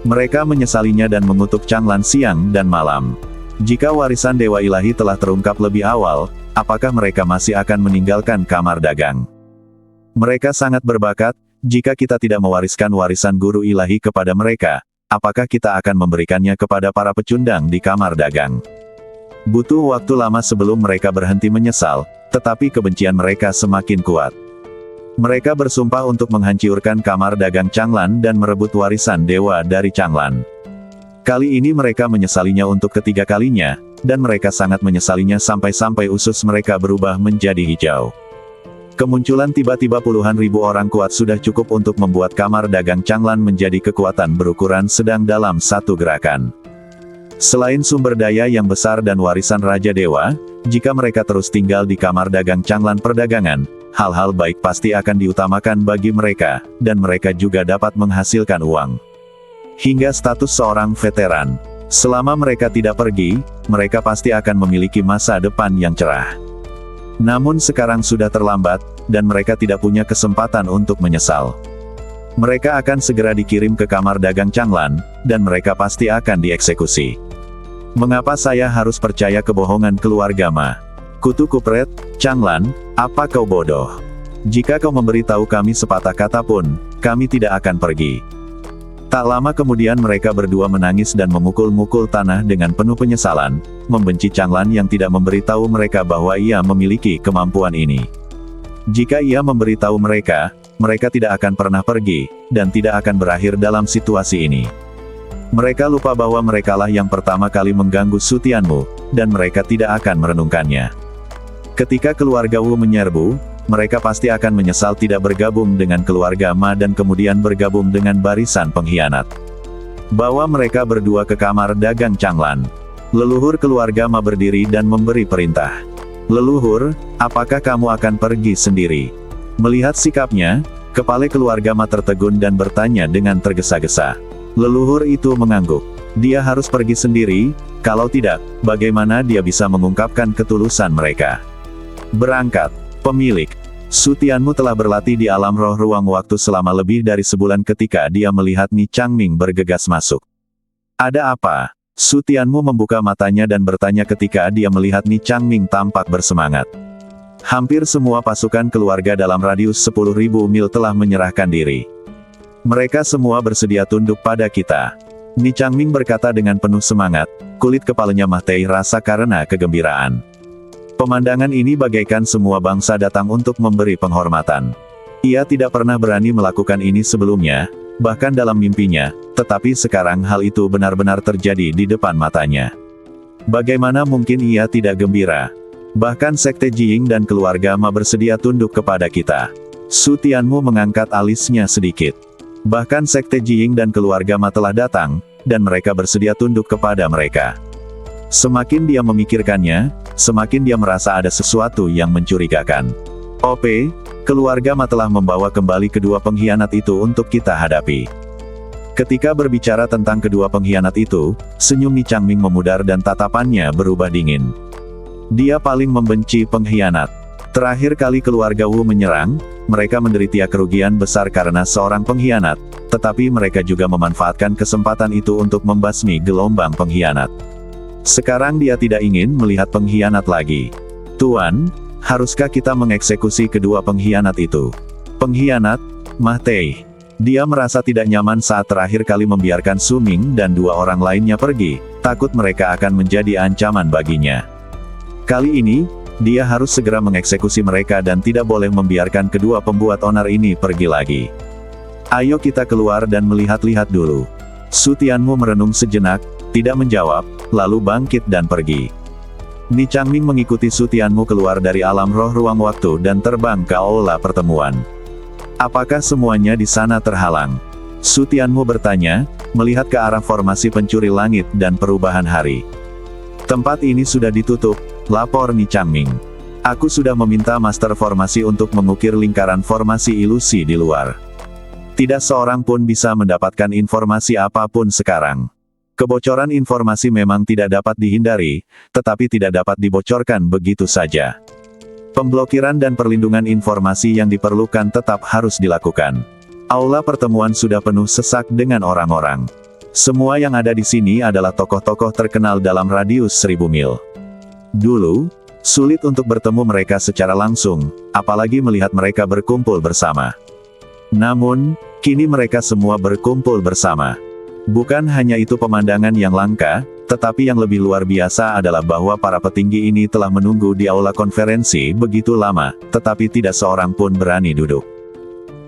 Speaker 1: Mereka menyesalinya dan mengutuk Changlan siang dan malam. Jika warisan Dewa Ilahi telah terungkap lebih awal, apakah mereka masih akan meninggalkan Kamar Dagang? Mereka sangat berbakat, jika kita tidak mewariskan warisan Guru Ilahi kepada mereka, apakah kita akan memberikannya kepada para pecundang di Kamar Dagang? Butuh waktu lama sebelum mereka berhenti menyesal, tetapi kebencian mereka semakin kuat. Mereka bersumpah untuk menghancurkan Kamar Dagang Changlan dan merebut warisan dewa dari Changlan. Kali ini mereka menyesalinya untuk ketiga kalinya, dan mereka sangat menyesalinya sampai-sampai usus mereka berubah menjadi hijau. Kemunculan tiba-tiba puluhan ribu orang kuat sudah cukup untuk membuat Kamar Dagang Changlan menjadi kekuatan berukuran sedang dalam satu gerakan. Selain sumber daya yang besar dan warisan Raja Dewa, jika mereka terus tinggal di Kamar Dagang Changlan Perdagangan, hal-hal baik pasti akan diutamakan bagi mereka, dan mereka juga dapat menghasilkan uang. Hingga status seorang veteran. Selama mereka tidak pergi, mereka pasti akan memiliki masa depan yang cerah. Namun sekarang sudah terlambat, dan mereka tidak punya kesempatan untuk menyesal. Mereka akan segera dikirim ke Kamar Dagang Changlan, dan mereka pasti akan dieksekusi. Mengapa saya harus percaya kebohongan keluarga Ma? Kutu kupret, Changlan, apa kau bodoh? Jika kau memberitahu kami sepatah kata pun, kami tidak akan pergi. Tak lama kemudian mereka berdua menangis dan memukul-mukul tanah dengan penuh penyesalan, membenci Changlan yang tidak memberitahu mereka bahwa ia memiliki kemampuan ini. Jika ia memberitahu mereka, mereka tidak akan pernah pergi, dan tidak akan berakhir dalam situasi ini. Mereka lupa bahwa merekalah yang pertama kali mengganggu Sutianmu, dan mereka tidak akan merenungkannya. Ketika keluarga Wu menyerbu, mereka pasti akan menyesal tidak bergabung dengan keluarga Ma dan kemudian bergabung dengan barisan pengkhianat. Bawa mereka berdua ke Kamar Dagang Changlan. Leluhur keluarga Ma berdiri dan memberi perintah. Leluhur, apakah kamu akan pergi sendiri? Melihat sikapnya, kepala keluarga Ma tertegun dan bertanya dengan tergesa-gesa. Leluhur itu mengangguk. Dia harus pergi sendiri, kalau tidak, bagaimana dia bisa mengungkapkan ketulusan mereka? Berangkat, pemilik. Sutianmu telah berlatih di alam roh ruang waktu selama lebih dari sebulan ketika dia melihat Ni Changming bergegas masuk. Ada apa? Sutianmu membuka matanya dan bertanya ketika dia melihat Ni Changming tampak bersemangat. Hampir semua pasukan keluarga dalam radius 10.000 mil telah menyerahkan diri. Mereka semua bersedia tunduk pada kita. Ni Changming berkata dengan penuh semangat, kulit kepalanya mahtai rasa karena kegembiraan. Pemandangan ini bagaikan semua bangsa datang untuk memberi penghormatan. Ia tidak pernah berani melakukan ini sebelumnya, bahkan dalam mimpinya, tetapi sekarang hal itu benar-benar terjadi di depan matanya. Bagaimana mungkin ia tidak gembira? Bahkan Sekte Jiying dan keluarga Ma bersedia tunduk kepada kita. Su Tianmu mengangkat alisnya sedikit. Bahkan Sekte Jiying dan keluarga Ma telah datang, dan mereka bersedia tunduk kepada mereka. Semakin dia memikirkannya, semakin dia merasa ada sesuatu yang mencurigakan. Keluarga Ma telah membawa kembali kedua pengkhianat itu untuk kita hadapi. Ketika berbicara tentang kedua pengkhianat itu, senyum Ni Changming memudar dan tatapannya berubah dingin. Dia paling membenci pengkhianat. Terakhir kali keluarga Wu menyerang, mereka menderita kerugian besar karena seorang pengkhianat, tetapi mereka juga memanfaatkan kesempatan itu untuk membasmi gelombang pengkhianat. Sekarang dia tidak ingin melihat pengkhianat lagi. Tuan, haruskah kita mengeksekusi kedua pengkhianat itu? Pengkhianat? Ma Tei. Dia merasa tidak nyaman saat terakhir kali membiarkan Su Ming dan dua orang lainnya pergi, takut mereka akan menjadi ancaman baginya. Kali ini, dia harus segera mengeksekusi mereka dan tidak boleh membiarkan kedua pembuat onar ini pergi lagi. Ayo kita keluar dan melihat-lihat dulu. Su Tianmu merenung sejenak, tidak menjawab, lalu bangkit dan pergi. Ni Changming mengikuti Su Tianmu keluar dari alam roh ruang waktu dan terbang ke aula pertemuan. Apakah semuanya di sana terhalang? Su Tianmu bertanya, melihat ke arah formasi pencuri langit dan perubahan hari. Tempat ini sudah ditutup, lapor Ni Changming. Aku sudah meminta master formasi untuk mengukir lingkaran formasi ilusi di luar. Tidak seorang pun bisa mendapatkan informasi apapun sekarang. Kebocoran informasi memang tidak dapat dihindari, tetapi tidak dapat dibocorkan begitu saja. Pemblokiran dan perlindungan informasi yang diperlukan tetap harus dilakukan. Aula pertemuan sudah penuh sesak dengan orang-orang. Semua yang ada di sini adalah tokoh-tokoh terkenal dalam radius 1000 mil. Dulu, sulit untuk bertemu mereka secara langsung, apalagi melihat mereka berkumpul bersama. Namun, kini mereka semua berkumpul bersama. Bukan hanya itu pemandangan yang langka, tetapi yang lebih luar biasa adalah bahwa para petinggi ini telah menunggu di aula konferensi begitu lama, tetapi tidak seorang pun berani duduk.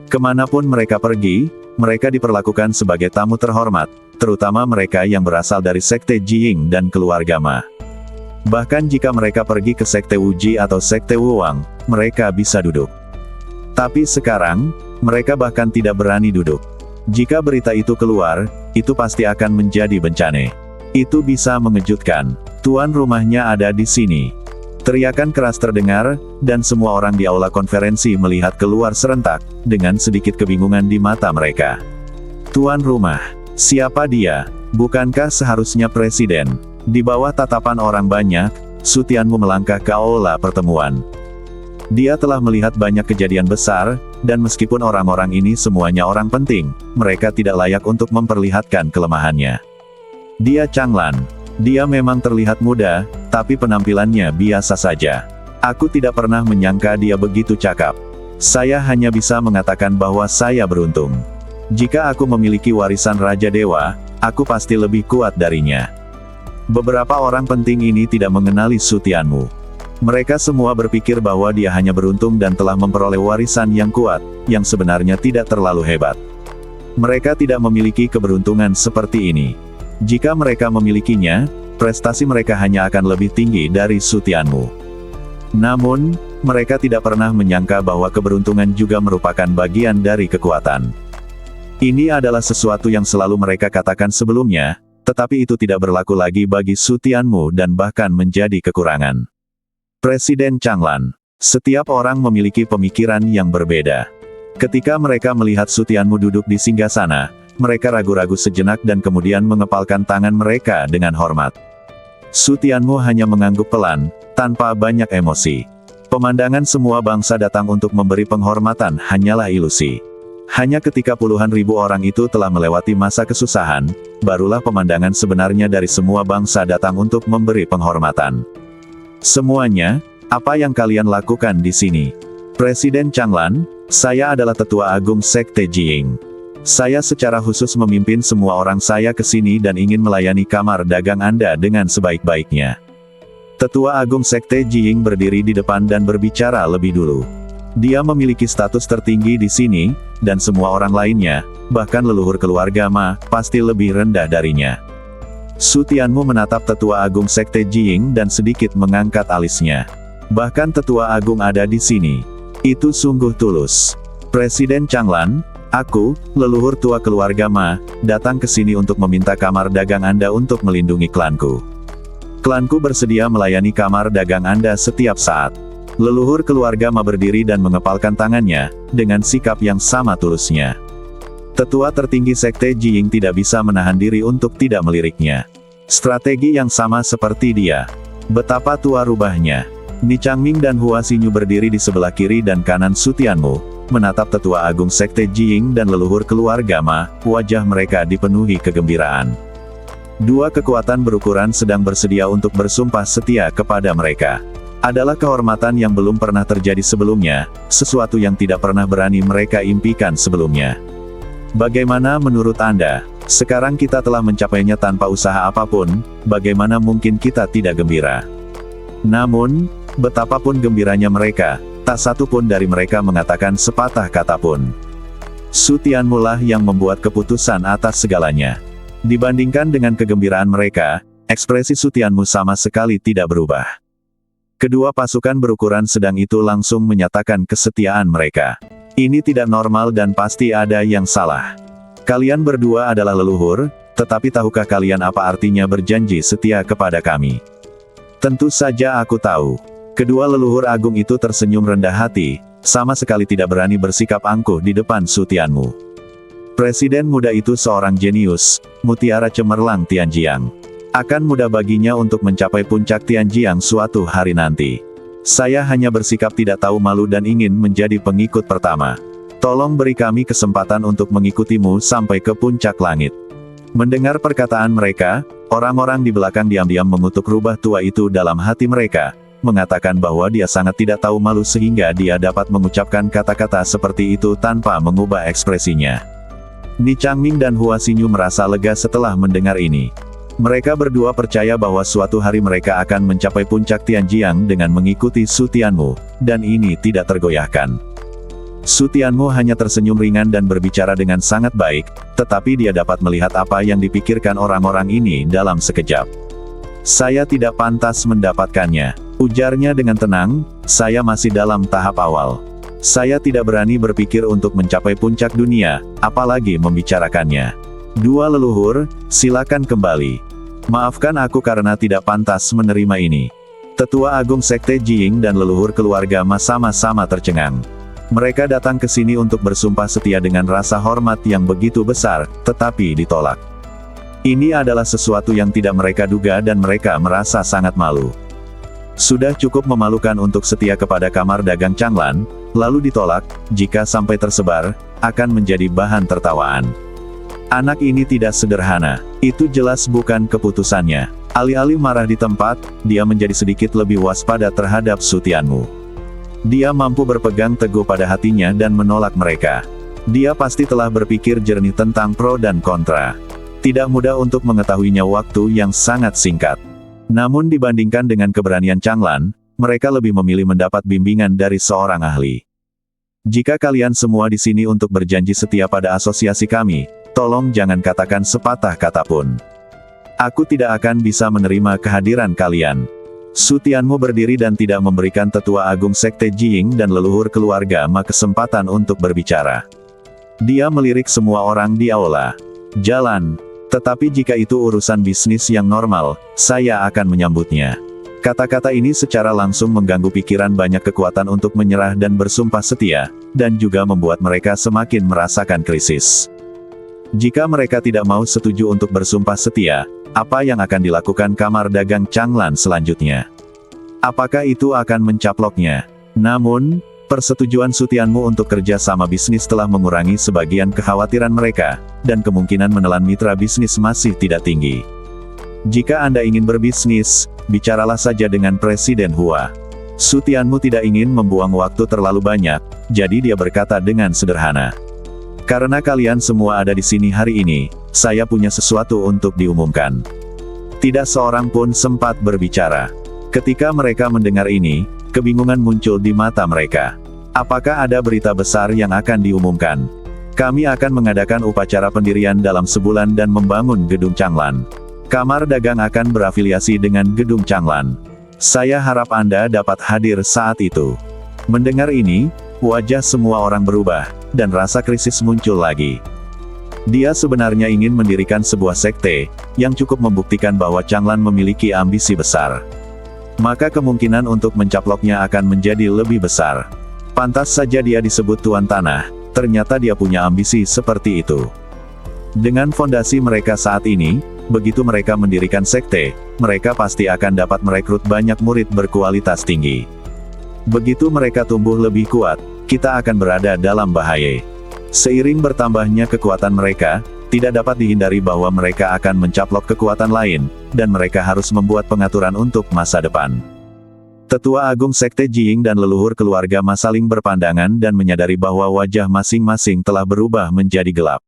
Speaker 1: Kemanapun mereka pergi, mereka diperlakukan sebagai tamu terhormat, terutama mereka yang berasal dari Sekte Jiying dan keluarga Ma. Bahkan jika mereka pergi ke Sekte Wuji atau Sekte Wuwang, mereka bisa duduk. Tapi sekarang, mereka bahkan tidak berani duduk. Jika berita itu keluar, itu pasti akan menjadi bencana. Itu bisa mengejutkan. Tuan rumahnya ada di sini. Teriakan keras terdengar, dan semua orang di aula konferensi melihat keluar serentak, dengan sedikit kebingungan di mata mereka. Tuan rumah, siapa dia? Bukankah seharusnya presiden? Di bawah tatapan orang banyak, Su Tianmu melangkah ke aula pertemuan. Dia telah melihat banyak kejadian besar, dan meskipun orang-orang ini semuanya orang penting, mereka tidak layak untuk memperlihatkan kelemahannya. Dia Changlan. Dia memang terlihat muda, tapi penampilannya biasa saja. Aku tidak pernah menyangka dia begitu cakap. Saya hanya bisa mengatakan bahwa saya beruntung. Jika aku memiliki warisan Raja Dewa, aku pasti lebih kuat darinya. Beberapa orang penting ini tidak mengenali Su Tianmu. Mereka semua berpikir bahwa dia hanya beruntung dan telah memperoleh warisan yang kuat, yang sebenarnya tidak terlalu hebat. Mereka tidak memiliki keberuntungan seperti ini. Jika mereka memilikinya, prestasi mereka hanya akan lebih tinggi dari Su Tianmu. Namun, mereka tidak pernah menyangka bahwa keberuntungan juga merupakan bagian dari kekuatan. Ini adalah sesuatu yang selalu mereka katakan sebelumnya, tetapi itu tidak berlaku lagi bagi Su Tianmu dan bahkan menjadi kekurangan. Presiden Changlan. Setiap orang memiliki pemikiran yang berbeda. Ketika mereka melihat Su Tianmu duduk di singgasana, mereka ragu-ragu sejenak dan kemudian mengepalkan tangan mereka dengan hormat. Su Tianmu hanya mengangguk pelan, tanpa banyak emosi. Pemandangan semua bangsa datang untuk memberi penghormatan hanyalah ilusi. Hanya ketika puluhan ribu orang itu telah melewati masa kesusahan, barulah pemandangan sebenarnya dari semua bangsa datang untuk memberi penghormatan. Semuanya, apa yang kalian lakukan di sini? Presiden Changlan, saya adalah Tetua Agung Sekte Jiying. Saya secara khusus memimpin semua orang saya ke sini dan ingin melayani kamar dagang Anda dengan sebaik-baiknya. Tetua Agung Sekte Jiying berdiri di depan dan berbicara lebih dulu. Dia memiliki status tertinggi di sini, dan semua orang lainnya, bahkan leluhur keluarga Ma, pasti lebih rendah darinya. Su Tianmu menatap Tetua Agung Sekte Jiying dan sedikit mengangkat alisnya. Bahkan Tetua Agung ada di sini. Itu sungguh tulus. Presiden Changlan, aku, leluhur tua keluarga Ma, datang ke sini untuk meminta kamar dagang Anda untuk melindungi klanku. Klanku bersedia melayani kamar dagang Anda setiap saat. Leluhur keluarga Ma berdiri dan mengepalkan tangannya, dengan sikap yang sama tulusnya. Tetua tertinggi Sekte Jiying tidak bisa menahan diri untuk tidak meliriknya. Strategi yang sama seperti dia. Betapa tua rubahnya. Ni Changming dan Hua Xinyu berdiri di sebelah kiri dan kanan Su Tianmu, menatap Tetua Agung Sekte Jiying dan leluhur keluarga Ma, wajah mereka dipenuhi kegembiraan. Dua kekuatan berukuran sedang bersedia untuk bersumpah setia kepada mereka. Adalah kehormatan yang belum pernah terjadi sebelumnya, sesuatu yang tidak pernah berani mereka impikan sebelumnya. Bagaimana menurut Anda? Sekarang kita telah mencapainya tanpa usaha apapun, bagaimana mungkin kita tidak gembira? Namun, betapapun gembiranya mereka, tak satu pun dari mereka mengatakan sepatah kata pun. Su Tianmu lah yang membuat keputusan atas segalanya. Dibandingkan dengan kegembiraan mereka, ekspresi Su Tianmu sama sekali tidak berubah. Kedua pasukan berukuran sedang itu langsung menyatakan kesetiaan mereka. Ini tidak normal dan pasti ada yang salah. Kalian berdua adalah leluhur, tetapi tahukah kalian apa artinya berjanji setia kepada kami? Tentu saja aku tahu. Kedua leluhur agung itu tersenyum rendah hati, sama sekali tidak berani bersikap angkuh di depan Su Tianmu. Presiden muda itu seorang jenius, mutiara cemerlang Tianjiang. Akan mudah baginya untuk mencapai puncak Tianjiang suatu hari nanti. Saya hanya bersikap tidak tahu malu dan ingin menjadi pengikut pertama. Tolong beri kami kesempatan untuk mengikutimu sampai ke puncak langit. Mendengar perkataan mereka, orang-orang di belakang diam-diam mengutuk rubah tua itu dalam hati mereka, mengatakan bahwa dia sangat tidak tahu malu sehingga dia dapat mengucapkan kata-kata seperti itu tanpa mengubah ekspresinya. Ni Changming dan Hua Xinyu merasa lega setelah mendengar ini. Mereka berdua percaya bahwa suatu hari mereka akan mencapai puncak Tianjiang dengan mengikuti Su Tianmu, dan ini tidak tergoyahkan. Su Tianmu hanya tersenyum ringan dan berbicara dengan sangat baik, tetapi dia dapat melihat apa yang dipikirkan orang-orang ini dalam sekejap. Saya tidak pantas mendapatkannya, ujarnya dengan tenang, saya masih dalam tahap awal. Saya tidak berani berpikir untuk mencapai puncak dunia, apalagi membicarakannya. Dua leluhur, silakan kembali. Maafkan aku karena tidak pantas menerima ini. Tetua Agung Sekte Jiying dan leluhur keluarga Ma sama-sama tercengang. Mereka datang ke sini untuk bersumpah setia dengan rasa hormat yang begitu besar, tetapi ditolak. Ini adalah sesuatu yang tidak mereka duga dan mereka merasa sangat malu. Sudah cukup memalukan untuk setia kepada kamar dagang Changlan, lalu ditolak, jika sampai tersebar, akan menjadi bahan tertawaan. Anak ini tidak sederhana, itu jelas bukan keputusannya. Alih-alih marah di tempat, dia menjadi sedikit lebih waspada terhadap Su Tianmu. Dia mampu berpegang teguh pada hatinya dan menolak mereka. Dia pasti telah berpikir jernih tentang pro dan kontra. Tidak mudah untuk mengetahuinya waktu yang sangat singkat. Namun dibandingkan dengan keberanian Changlan, mereka lebih memilih mendapat bimbingan dari seorang ahli. Jika kalian semua di sini untuk berjanji setia pada asosiasi kami, tolong jangan katakan sepatah kata pun. Aku tidak akan bisa menerima kehadiran kalian. Su Tianmu berdiri dan tidak memberikan Tetua Agung Sekte Jiying dan leluhur keluarga Ma kesempatan untuk berbicara. Dia melirik semua orang di aula. Jalan. Tetapi jika itu urusan bisnis yang normal, saya akan menyambutnya. Kata-kata ini secara langsung mengganggu pikiran banyak kekuatan untuk menyerah dan bersumpah setia, dan juga membuat mereka semakin merasakan krisis. Jika mereka tidak mau setuju untuk bersumpah setia, apa yang akan dilakukan kamar dagang Changlan selanjutnya? Apakah itu akan mencaploknya? Namun, persetujuan Su Tianmu untuk kerja sama bisnis telah mengurangi sebagian kekhawatiran mereka, dan kemungkinan menelan mitra bisnis masih tidak tinggi. Jika Anda ingin berbisnis, bicaralah saja dengan Presiden Hua. Su Tianmu tidak ingin membuang waktu terlalu banyak, jadi dia berkata dengan sederhana. Karena kalian semua ada di sini hari ini, saya punya sesuatu untuk diumumkan. Tidak seorang pun sempat berbicara. Ketika mereka mendengar ini, kebingungan muncul di mata mereka. Apakah ada berita besar yang akan diumumkan? Kami akan mengadakan upacara pendirian dalam sebulan dan membangun gedung Changlan. Kamar dagang akan berafiliasi dengan Gedung Changlan. Saya harap Anda dapat hadir saat itu. Mendengar ini, wajah semua orang berubah, dan rasa krisis muncul lagi. Dia sebenarnya ingin mendirikan sebuah sekte, yang cukup membuktikan bahwa Changlan memiliki ambisi besar. Maka kemungkinan untuk mencaploknya akan menjadi lebih besar. Pantas saja dia disebut Tuan Tanah, ternyata dia punya ambisi seperti itu. Dengan fondasi mereka saat ini, begitu mereka mendirikan sekte, mereka pasti akan dapat merekrut banyak murid berkualitas tinggi. Begitu mereka tumbuh lebih kuat, kita akan berada dalam bahaya. Seiring bertambahnya kekuatan mereka, tidak dapat dihindari bahwa mereka akan mencaplok kekuatan lain, dan mereka harus membuat pengaturan untuk masa depan. Tetua Agung Sekte Jiying dan leluhur keluarga Ma saling berpandangan dan menyadari bahwa wajah masing-masing telah berubah menjadi gelap.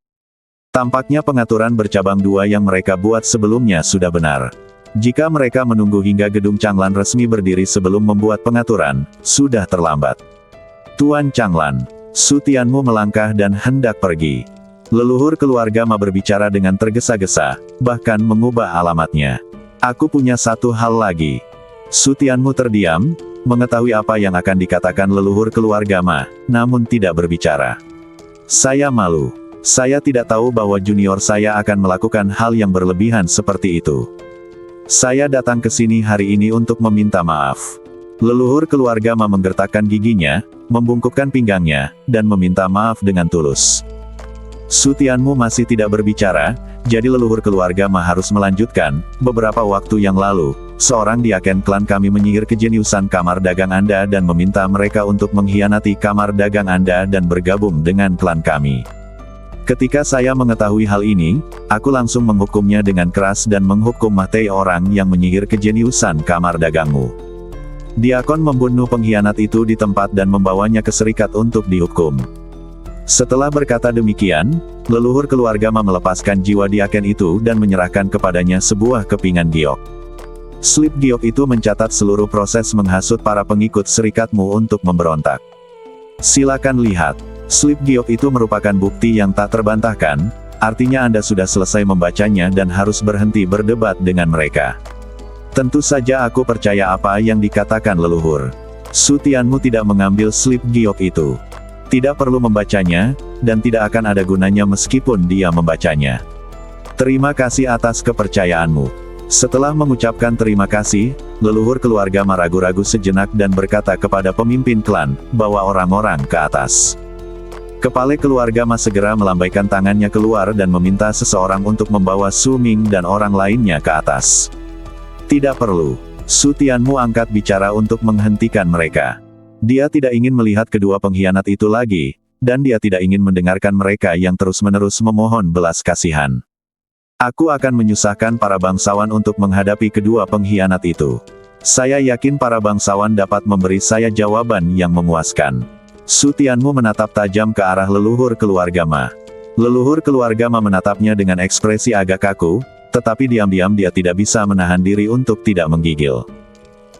Speaker 1: Tampaknya pengaturan bercabang dua yang mereka buat sebelumnya sudah benar. Jika mereka menunggu hingga Gedung Changlan resmi berdiri sebelum membuat pengaturan, sudah terlambat. Tuan Changlan, Su Tianmu melangkah dan hendak pergi. Leluhur keluarga Ma berbicara dengan tergesa-gesa, bahkan mengubah alamatnya. Aku punya satu hal lagi. Su Tianmu terdiam, mengetahui apa yang akan dikatakan leluhur keluarga Ma, namun tidak berbicara. Saya malu. Saya tidak tahu bahwa junior saya akan melakukan hal yang berlebihan seperti itu. Saya datang ke sini hari ini untuk meminta maaf. Leluhur keluarga Ma menggertakkan giginya, membungkukkan pinggangnya, dan meminta maaf dengan tulus. Su Tianmu masih tidak berbicara, jadi leluhur keluarga Ma harus melanjutkan. Beberapa waktu yang lalu, seorang diaken klan kami menyihir kejeniusan kamar dagang Anda dan meminta mereka untuk mengkhianati kamar dagang Anda dan bergabung dengan klan kami. Ketika saya mengetahui hal ini, aku langsung menghukumnya dengan keras dan menghukum mati orang yang menyihir kejeniusan kamar dagangmu. Diakon membunuh pengkhianat itu di tempat dan membawanya ke serikat untuk dihukum. Setelah berkata demikian, leluhur keluarga Ma melepaskan jiwa diaken itu dan menyerahkan kepadanya sebuah kepingan giok. Slip giok itu mencatat seluruh proses menghasut para pengikut serikatmu untuk memberontak. Silakan lihat. Slip giok itu merupakan bukti yang tak terbantahkan, artinya Anda sudah selesai membacanya dan harus berhenti berdebat dengan mereka. Tentu saja aku percaya apa yang dikatakan leluhur. Su Tianmu tidak mengambil slip giok itu. Tidak perlu membacanya, dan tidak akan ada gunanya meskipun dia membacanya. Terima kasih atas kepercayaanmu. Setelah mengucapkan terima kasih, leluhur keluarga Ma ragu-ragu sejenak dan berkata kepada pemimpin klan, bawa orang-orang ke atas. Kepala keluarga Ma segera melambaikan tangannya keluar dan meminta seseorang untuk membawa Su Ming dan orang lainnya ke atas. Tidak perlu. Su Tianmu angkat bicara untuk menghentikan mereka. Dia tidak ingin melihat kedua pengkhianat itu lagi, dan dia tidak ingin mendengarkan mereka yang terus-menerus memohon belas kasihan. Aku akan menyusahkan para bangsawan untuk menghadapi kedua pengkhianat itu. Saya yakin para bangsawan dapat memberi saya jawaban yang memuaskan. Su Tianmu menatap tajam ke arah leluhur keluarga Ma. Leluhur keluarga Ma menatapnya dengan ekspresi agak kaku, tetapi diam-diam dia tidak bisa menahan diri untuk tidak menggigil.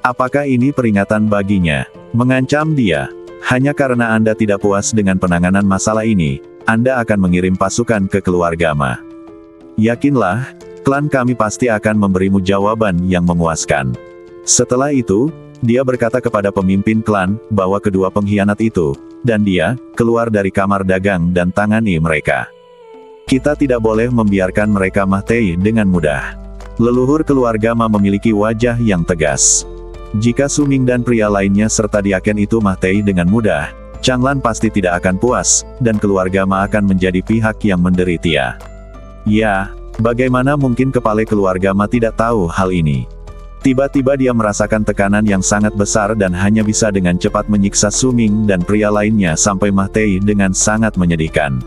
Speaker 1: Apakah ini peringatan baginya? Mengancam dia? Hanya karena Anda tidak puas dengan penanganan masalah ini, Anda akan mengirim pasukan ke keluarga Ma. Yakinlah, klan kami pasti akan memberimu jawaban yang memuaskan. Setelah itu, dia berkata kepada pemimpin klan, bawa kedua pengkhianat itu, dan dia, keluar dari kamar dagang dan tangani mereka. Kita tidak boleh membiarkan mereka mati dengan mudah. Leluhur keluarga Ma memiliki wajah yang tegas. Jika Su Ming dan pria lainnya serta diaken itu mati dengan mudah, Changlan pasti tidak akan puas, dan keluarga Ma akan menjadi pihak yang menderita. Ya, bagaimana mungkin kepala keluarga Ma tidak tahu hal ini? Tiba-tiba dia merasakan tekanan yang sangat besar dan hanya bisa dengan cepat menyiksa Su Ming dan pria lainnya sampai mati dengan sangat menyedihkan.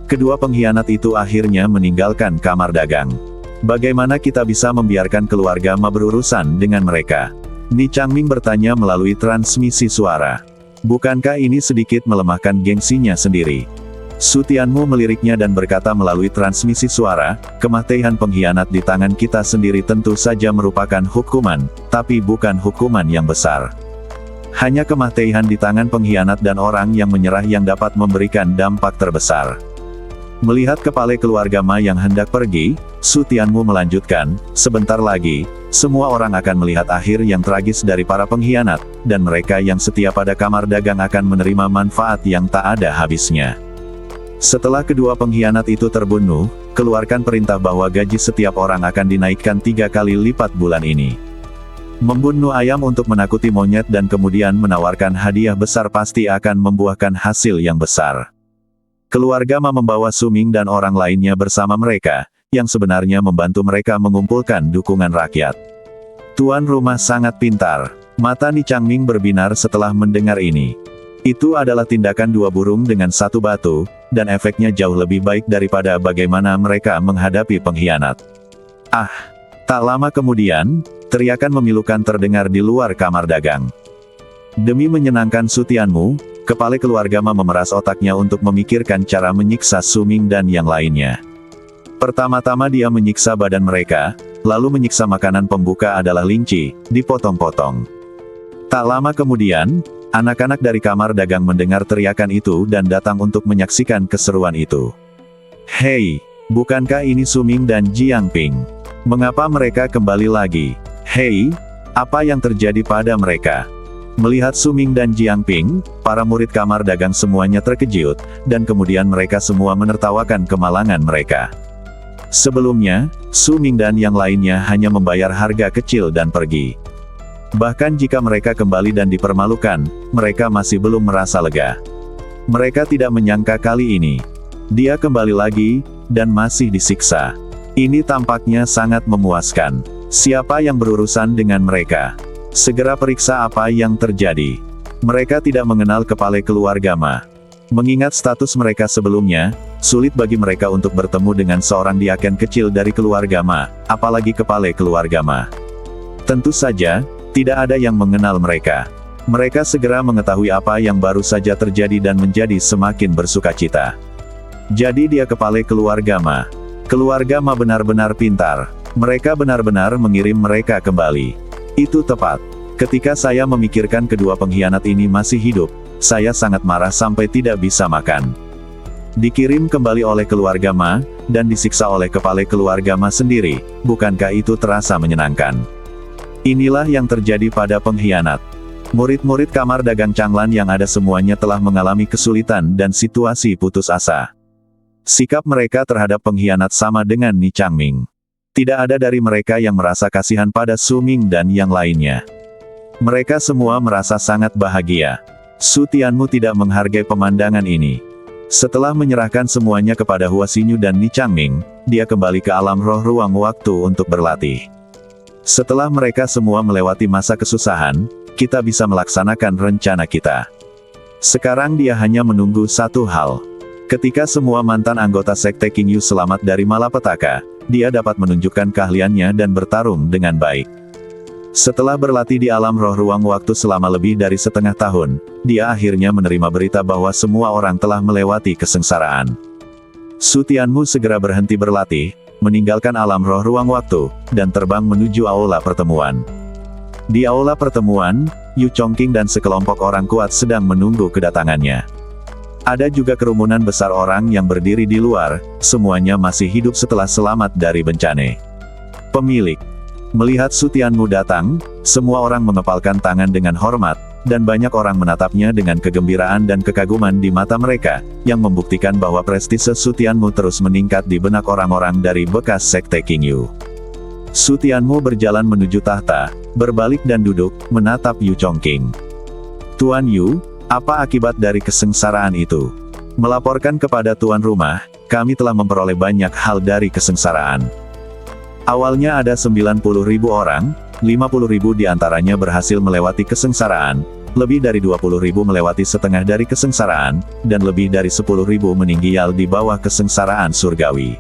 Speaker 1: Kedua pengkhianat itu akhirnya meninggalkan kamar dagang. Bagaimana kita bisa membiarkan keluarga Ma berurusan dengan mereka? Ni Changming bertanya melalui transmisi suara. Bukankah ini sedikit melemahkan gengsinya sendiri? Su Tianmu meliriknya dan berkata melalui transmisi suara, kematian pengkhianat di tangan kita sendiri tentu saja merupakan hukuman, tapi bukan hukuman yang besar. Hanya kematian di tangan pengkhianat dan orang yang menyerah yang dapat memberikan dampak terbesar. Melihat kepala keluarga Ma yang hendak pergi, Su Tianmu melanjutkan, sebentar lagi, semua orang akan melihat akhir yang tragis dari para pengkhianat, dan mereka yang setia pada kamar dagang akan menerima manfaat yang tak ada habisnya. Setelah kedua pengkhianat itu terbunuh, keluarkan perintah bahwa gaji setiap orang akan dinaikkan 3 kali lipat bulan ini. Membunuh ayam untuk menakuti monyet dan kemudian menawarkan hadiah besar pasti akan membuahkan hasil yang besar. Keluarga Ma membawa Su Ming dan orang lainnya bersama mereka, yang sebenarnya membantu mereka mengumpulkan dukungan rakyat. Tuan rumah sangat pintar. Mata Ni Changming berbinar setelah mendengar ini. Itu adalah tindakan 2 burung dengan 1 batu, dan efeknya jauh lebih baik daripada bagaimana mereka menghadapi pengkhianat. Ah! Tak lama kemudian, teriakan memilukan terdengar di luar kamar dagang. Demi menyenangkan Su Tianmu, kepala keluarga Ma memeras otaknya untuk memikirkan cara menyiksa Su Ming dan yang lainnya. Pertama-tama dia menyiksa badan mereka, lalu menyiksa makanan pembuka adalah linci, dipotong-potong. Tak lama kemudian, anak-anak dari kamar dagang mendengar teriakan itu dan datang untuk menyaksikan keseruan itu. Hei, bukankah ini Su Ming dan Jiang Ping? Mengapa mereka kembali lagi? Hei, apa yang terjadi pada mereka? Melihat Su Ming dan Jiang Ping, para murid kamar dagang semuanya terkejut, dan kemudian mereka semua menertawakan kemalangan mereka. Sebelumnya, Su Ming dan yang lainnya hanya membayar harga kecil dan pergi. Bahkan jika mereka kembali dan dipermalukan, mereka masih belum merasa lega. Mereka tidak menyangka kali ini. Dia kembali lagi, dan masih disiksa. Ini tampaknya sangat memuaskan. Siapa yang berurusan dengan mereka? Segera periksa apa yang terjadi. Mereka tidak mengenal kepala keluarga Ma. Mengingat status mereka sebelumnya, sulit bagi mereka untuk bertemu dengan seorang diaken kecil dari keluarga Ma, apalagi kepala keluarga Ma. Tentu saja, tidak ada yang mengenal mereka. Mereka segera mengetahui apa yang baru saja terjadi dan menjadi semakin bersukacita. Jadi dia kepala keluarga Ma. Keluarga Ma benar-benar pintar. Mereka benar-benar mengirim mereka kembali. Itu tepat. Ketika saya memikirkan kedua pengkhianat ini masih hidup, saya sangat marah sampai tidak bisa makan. Dikirim kembali oleh keluarga Ma, dan disiksa oleh kepala keluarga Ma sendiri, bukankah itu terasa menyenangkan? Inilah yang terjadi pada pengkhianat. Murid-murid kamar dagang Changlan yang ada semuanya telah mengalami kesulitan dan situasi putus asa. Sikap mereka terhadap pengkhianat sama dengan Ni Changming. Tidak ada dari mereka yang merasa kasihan pada Su Ming dan yang lainnya. Mereka semua merasa sangat bahagia. Su Tianmu tidak menghargai pemandangan ini. Setelah menyerahkan semuanya kepada Hua Xinyu dan Ni Changming, dia kembali ke alam roh ruang waktu untuk berlatih. Setelah mereka semua melewati masa kesusahan, kita bisa melaksanakan rencana kita. Sekarang dia hanya menunggu satu hal. Ketika semua mantan anggota Sekte King Yu selamat dari malapetaka, dia dapat menunjukkan keahliannya dan bertarung dengan baik. Setelah berlatih di alam roh ruang waktu selama lebih dari setengah tahun, dia akhirnya menerima berita bahwa semua orang telah melewati kesengsaraan. Su Tianmu segera berhenti berlatih, meninggalkan alam roh ruang waktu, dan terbang menuju aula pertemuan. Di aula pertemuan, Yu Chongqing dan sekelompok orang kuat sedang menunggu kedatangannya. Ada juga kerumunan besar orang yang berdiri di luar, semuanya masih hidup setelah selamat dari bencana. Pemilik. Melihat Su Tianmu datang, semua orang mengepalkan tangan dengan hormat, dan banyak orang menatapnya dengan kegembiraan dan kekaguman di mata mereka, yang membuktikan bahwa prestise Su Tianmu terus meningkat di benak orang-orang dari bekas Sekte King Yu. Su Tianmu berjalan menuju tahta, berbalik dan duduk, menatap Yu Chongqing. Tuan Yu, apa akibat dari kesengsaraan itu? Melaporkan kepada tuan rumah, kami telah memperoleh banyak hal dari kesengsaraan. Awalnya ada 90.000 orang, 50.000 diantaranya berhasil melewati kesengsaraan, lebih dari 20.000 melewati setengah dari kesengsaraan, dan lebih dari 10.000 meninggal di bawah kesengsaraan surgawi.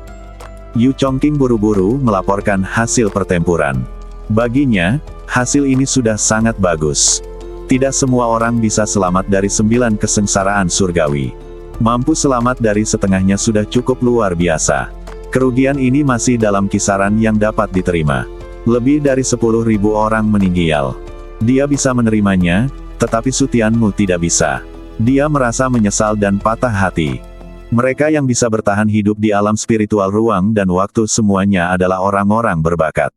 Speaker 1: Yu Chongqing buru-buru melaporkan hasil pertempuran. Baginya, hasil ini sudah sangat bagus. Tidak semua orang bisa selamat dari 9 kesengsaraan surgawi. Mampu selamat dari setengahnya sudah cukup luar biasa. Kerugian ini masih dalam kisaran yang dapat diterima. Lebih dari 10.000 orang meninggal. Dia bisa menerimanya, tetapi Su Tianmu tidak bisa. Dia merasa menyesal dan patah hati. Mereka yang bisa bertahan hidup di alam spiritual ruang dan waktu semuanya adalah orang-orang berbakat.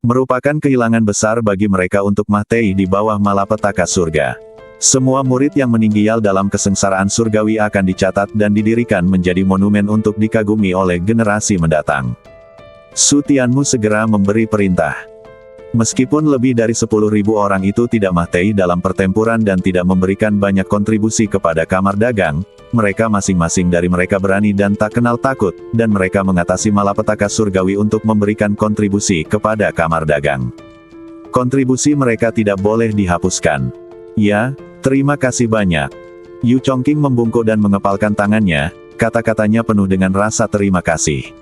Speaker 1: Merupakan kehilangan besar bagi mereka untuk mati di bawah malapetaka surga. Semua murid yang meninggal dalam kesengsaraan surgawi akan dicatat dan didirikan menjadi monumen untuk dikagumi oleh generasi mendatang. Su Tianmu segera memberi perintah. Meskipun lebih dari 10.000 orang itu tidak mati dalam pertempuran dan tidak memberikan banyak kontribusi kepada kamar dagang, mereka masing-masing dari mereka berani dan tak kenal takut, dan mereka mengatasi malapetaka surgawi untuk memberikan kontribusi kepada kamar dagang. Kontribusi mereka tidak boleh dihapuskan. Ya, terima kasih banyak. Yu Chongqing membungkuk dan mengepalkan tangannya, kata-katanya penuh dengan rasa terima kasih.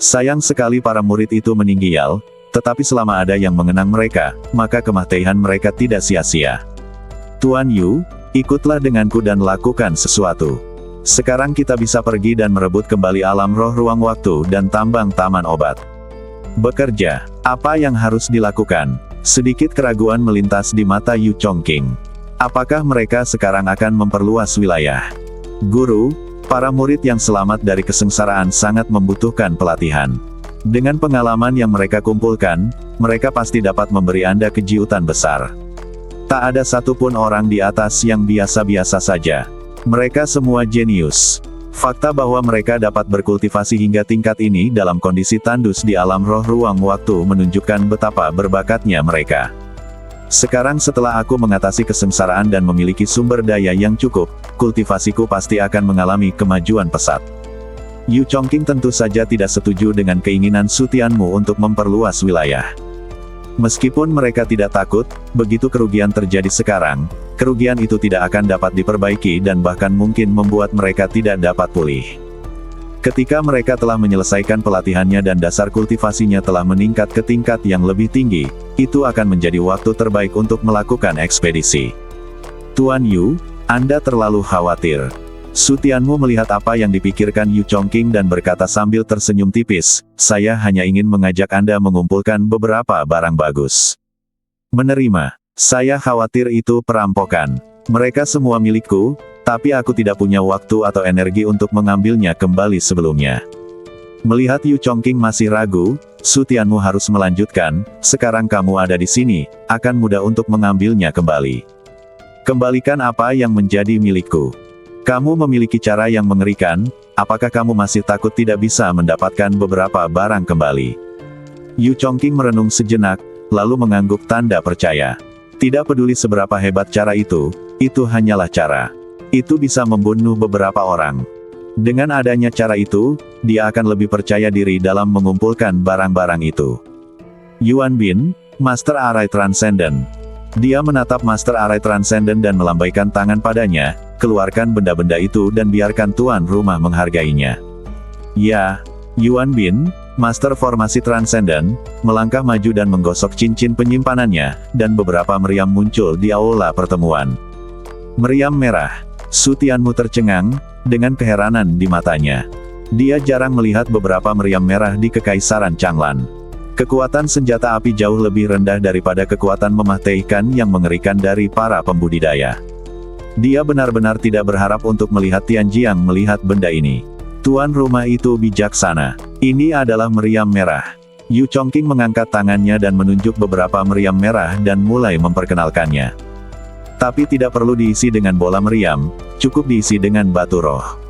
Speaker 1: Sayang sekali para murid itu meninggal, tetapi selama ada yang mengenang mereka, maka kematian mereka tidak sia-sia. Tuan Yu, ikutlah denganku dan lakukan sesuatu. Sekarang kita bisa pergi dan merebut kembali alam roh ruang waktu dan tambang taman obat. Bekerja, apa yang harus dilakukan? Sedikit keraguan melintas di mata Yu Chongqing. Apakah mereka sekarang akan memperluas wilayah? Guru, para murid yang selamat dari kesengsaraan sangat membutuhkan pelatihan. Dengan pengalaman yang mereka kumpulkan, mereka pasti dapat memberi Anda kejutan besar. Tak ada satupun orang di atas yang biasa-biasa saja. Mereka semua jenius. Fakta bahwa mereka dapat berkultivasi hingga tingkat ini dalam kondisi tandus di alam roh ruang waktu menunjukkan betapa berbakatnya mereka. Sekarang setelah aku mengatasi kesengsaraan dan memiliki sumber daya yang cukup, kultivasiku pasti akan mengalami kemajuan pesat. Yu Chongqing tentu saja tidak setuju dengan keinginan Su Tianmu untuk memperluas wilayah. Meskipun mereka tidak takut, begitu kerugian terjadi sekarang, kerugian itu tidak akan dapat diperbaiki dan bahkan mungkin membuat mereka tidak dapat pulih. Ketika mereka telah menyelesaikan pelatihannya dan dasar kultivasinya telah meningkat ke tingkat yang lebih tinggi, itu akan menjadi waktu terbaik untuk melakukan ekspedisi. Tuan Yu, Anda terlalu khawatir. Su Tianmu melihat apa yang dipikirkan Yu Chongqing dan berkata sambil tersenyum tipis, saya hanya ingin mengajak Anda mengumpulkan beberapa barang bagus. Menerima. Saya khawatir itu perampokan. Mereka semua milikku, tapi aku tidak punya waktu atau energi untuk mengambilnya kembali sebelumnya. Melihat Yu Chongqing masih ragu, Su Tianmu harus melanjutkan, sekarang kamu ada di sini, akan mudah untuk mengambilnya kembali. Kembalikan apa yang menjadi milikku. Kamu memiliki cara yang mengerikan, apakah kamu masih takut tidak bisa mendapatkan beberapa barang kembali? Yu Chongqing merenung sejenak, lalu mengangguk tanda percaya. Tidak peduli seberapa hebat cara itu hanyalah cara. Itu bisa membunuh beberapa orang. Dengan adanya cara itu, dia akan lebih percaya diri dalam mengumpulkan barang-barang itu. Yuan Bin, Master Arai Transcendent. Dia menatap Master Arai Transcendent dan melambaikan tangan padanya, keluarkan benda-benda itu dan biarkan tuan rumah menghargainya. Ya, Yuan Bin, Master Formasi Transcendent, melangkah maju dan menggosok cincin penyimpanannya, dan beberapa meriam muncul di aula pertemuan. Meriam merah. Su Tianmu tercengang, dengan keheranan di matanya. Dia jarang melihat beberapa meriam merah di Kekaisaran Changlan. Kekuatan senjata api jauh lebih rendah daripada kekuatan mematikan yang mengerikan dari para pembudidaya. Dia benar-benar tidak berharap untuk melihat Tianjiang melihat benda ini. Tuan rumah itu bijaksana. Ini adalah meriam merah. Yu Chongqing mengangkat tangannya dan menunjuk beberapa meriam merah dan mulai memperkenalkannya. Tapi tidak perlu diisi dengan bola meriam, cukup diisi dengan batu roh.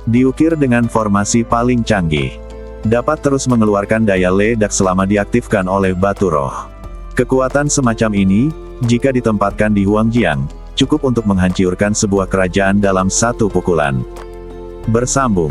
Speaker 1: Diukir dengan formasi paling canggih. Dapat terus mengeluarkan daya ledak selama diaktifkan oleh batu roh. Kekuatan semacam ini, jika ditempatkan di Huangjiang, cukup untuk menghancurkan sebuah kerajaan dalam satu pukulan. Bersambung.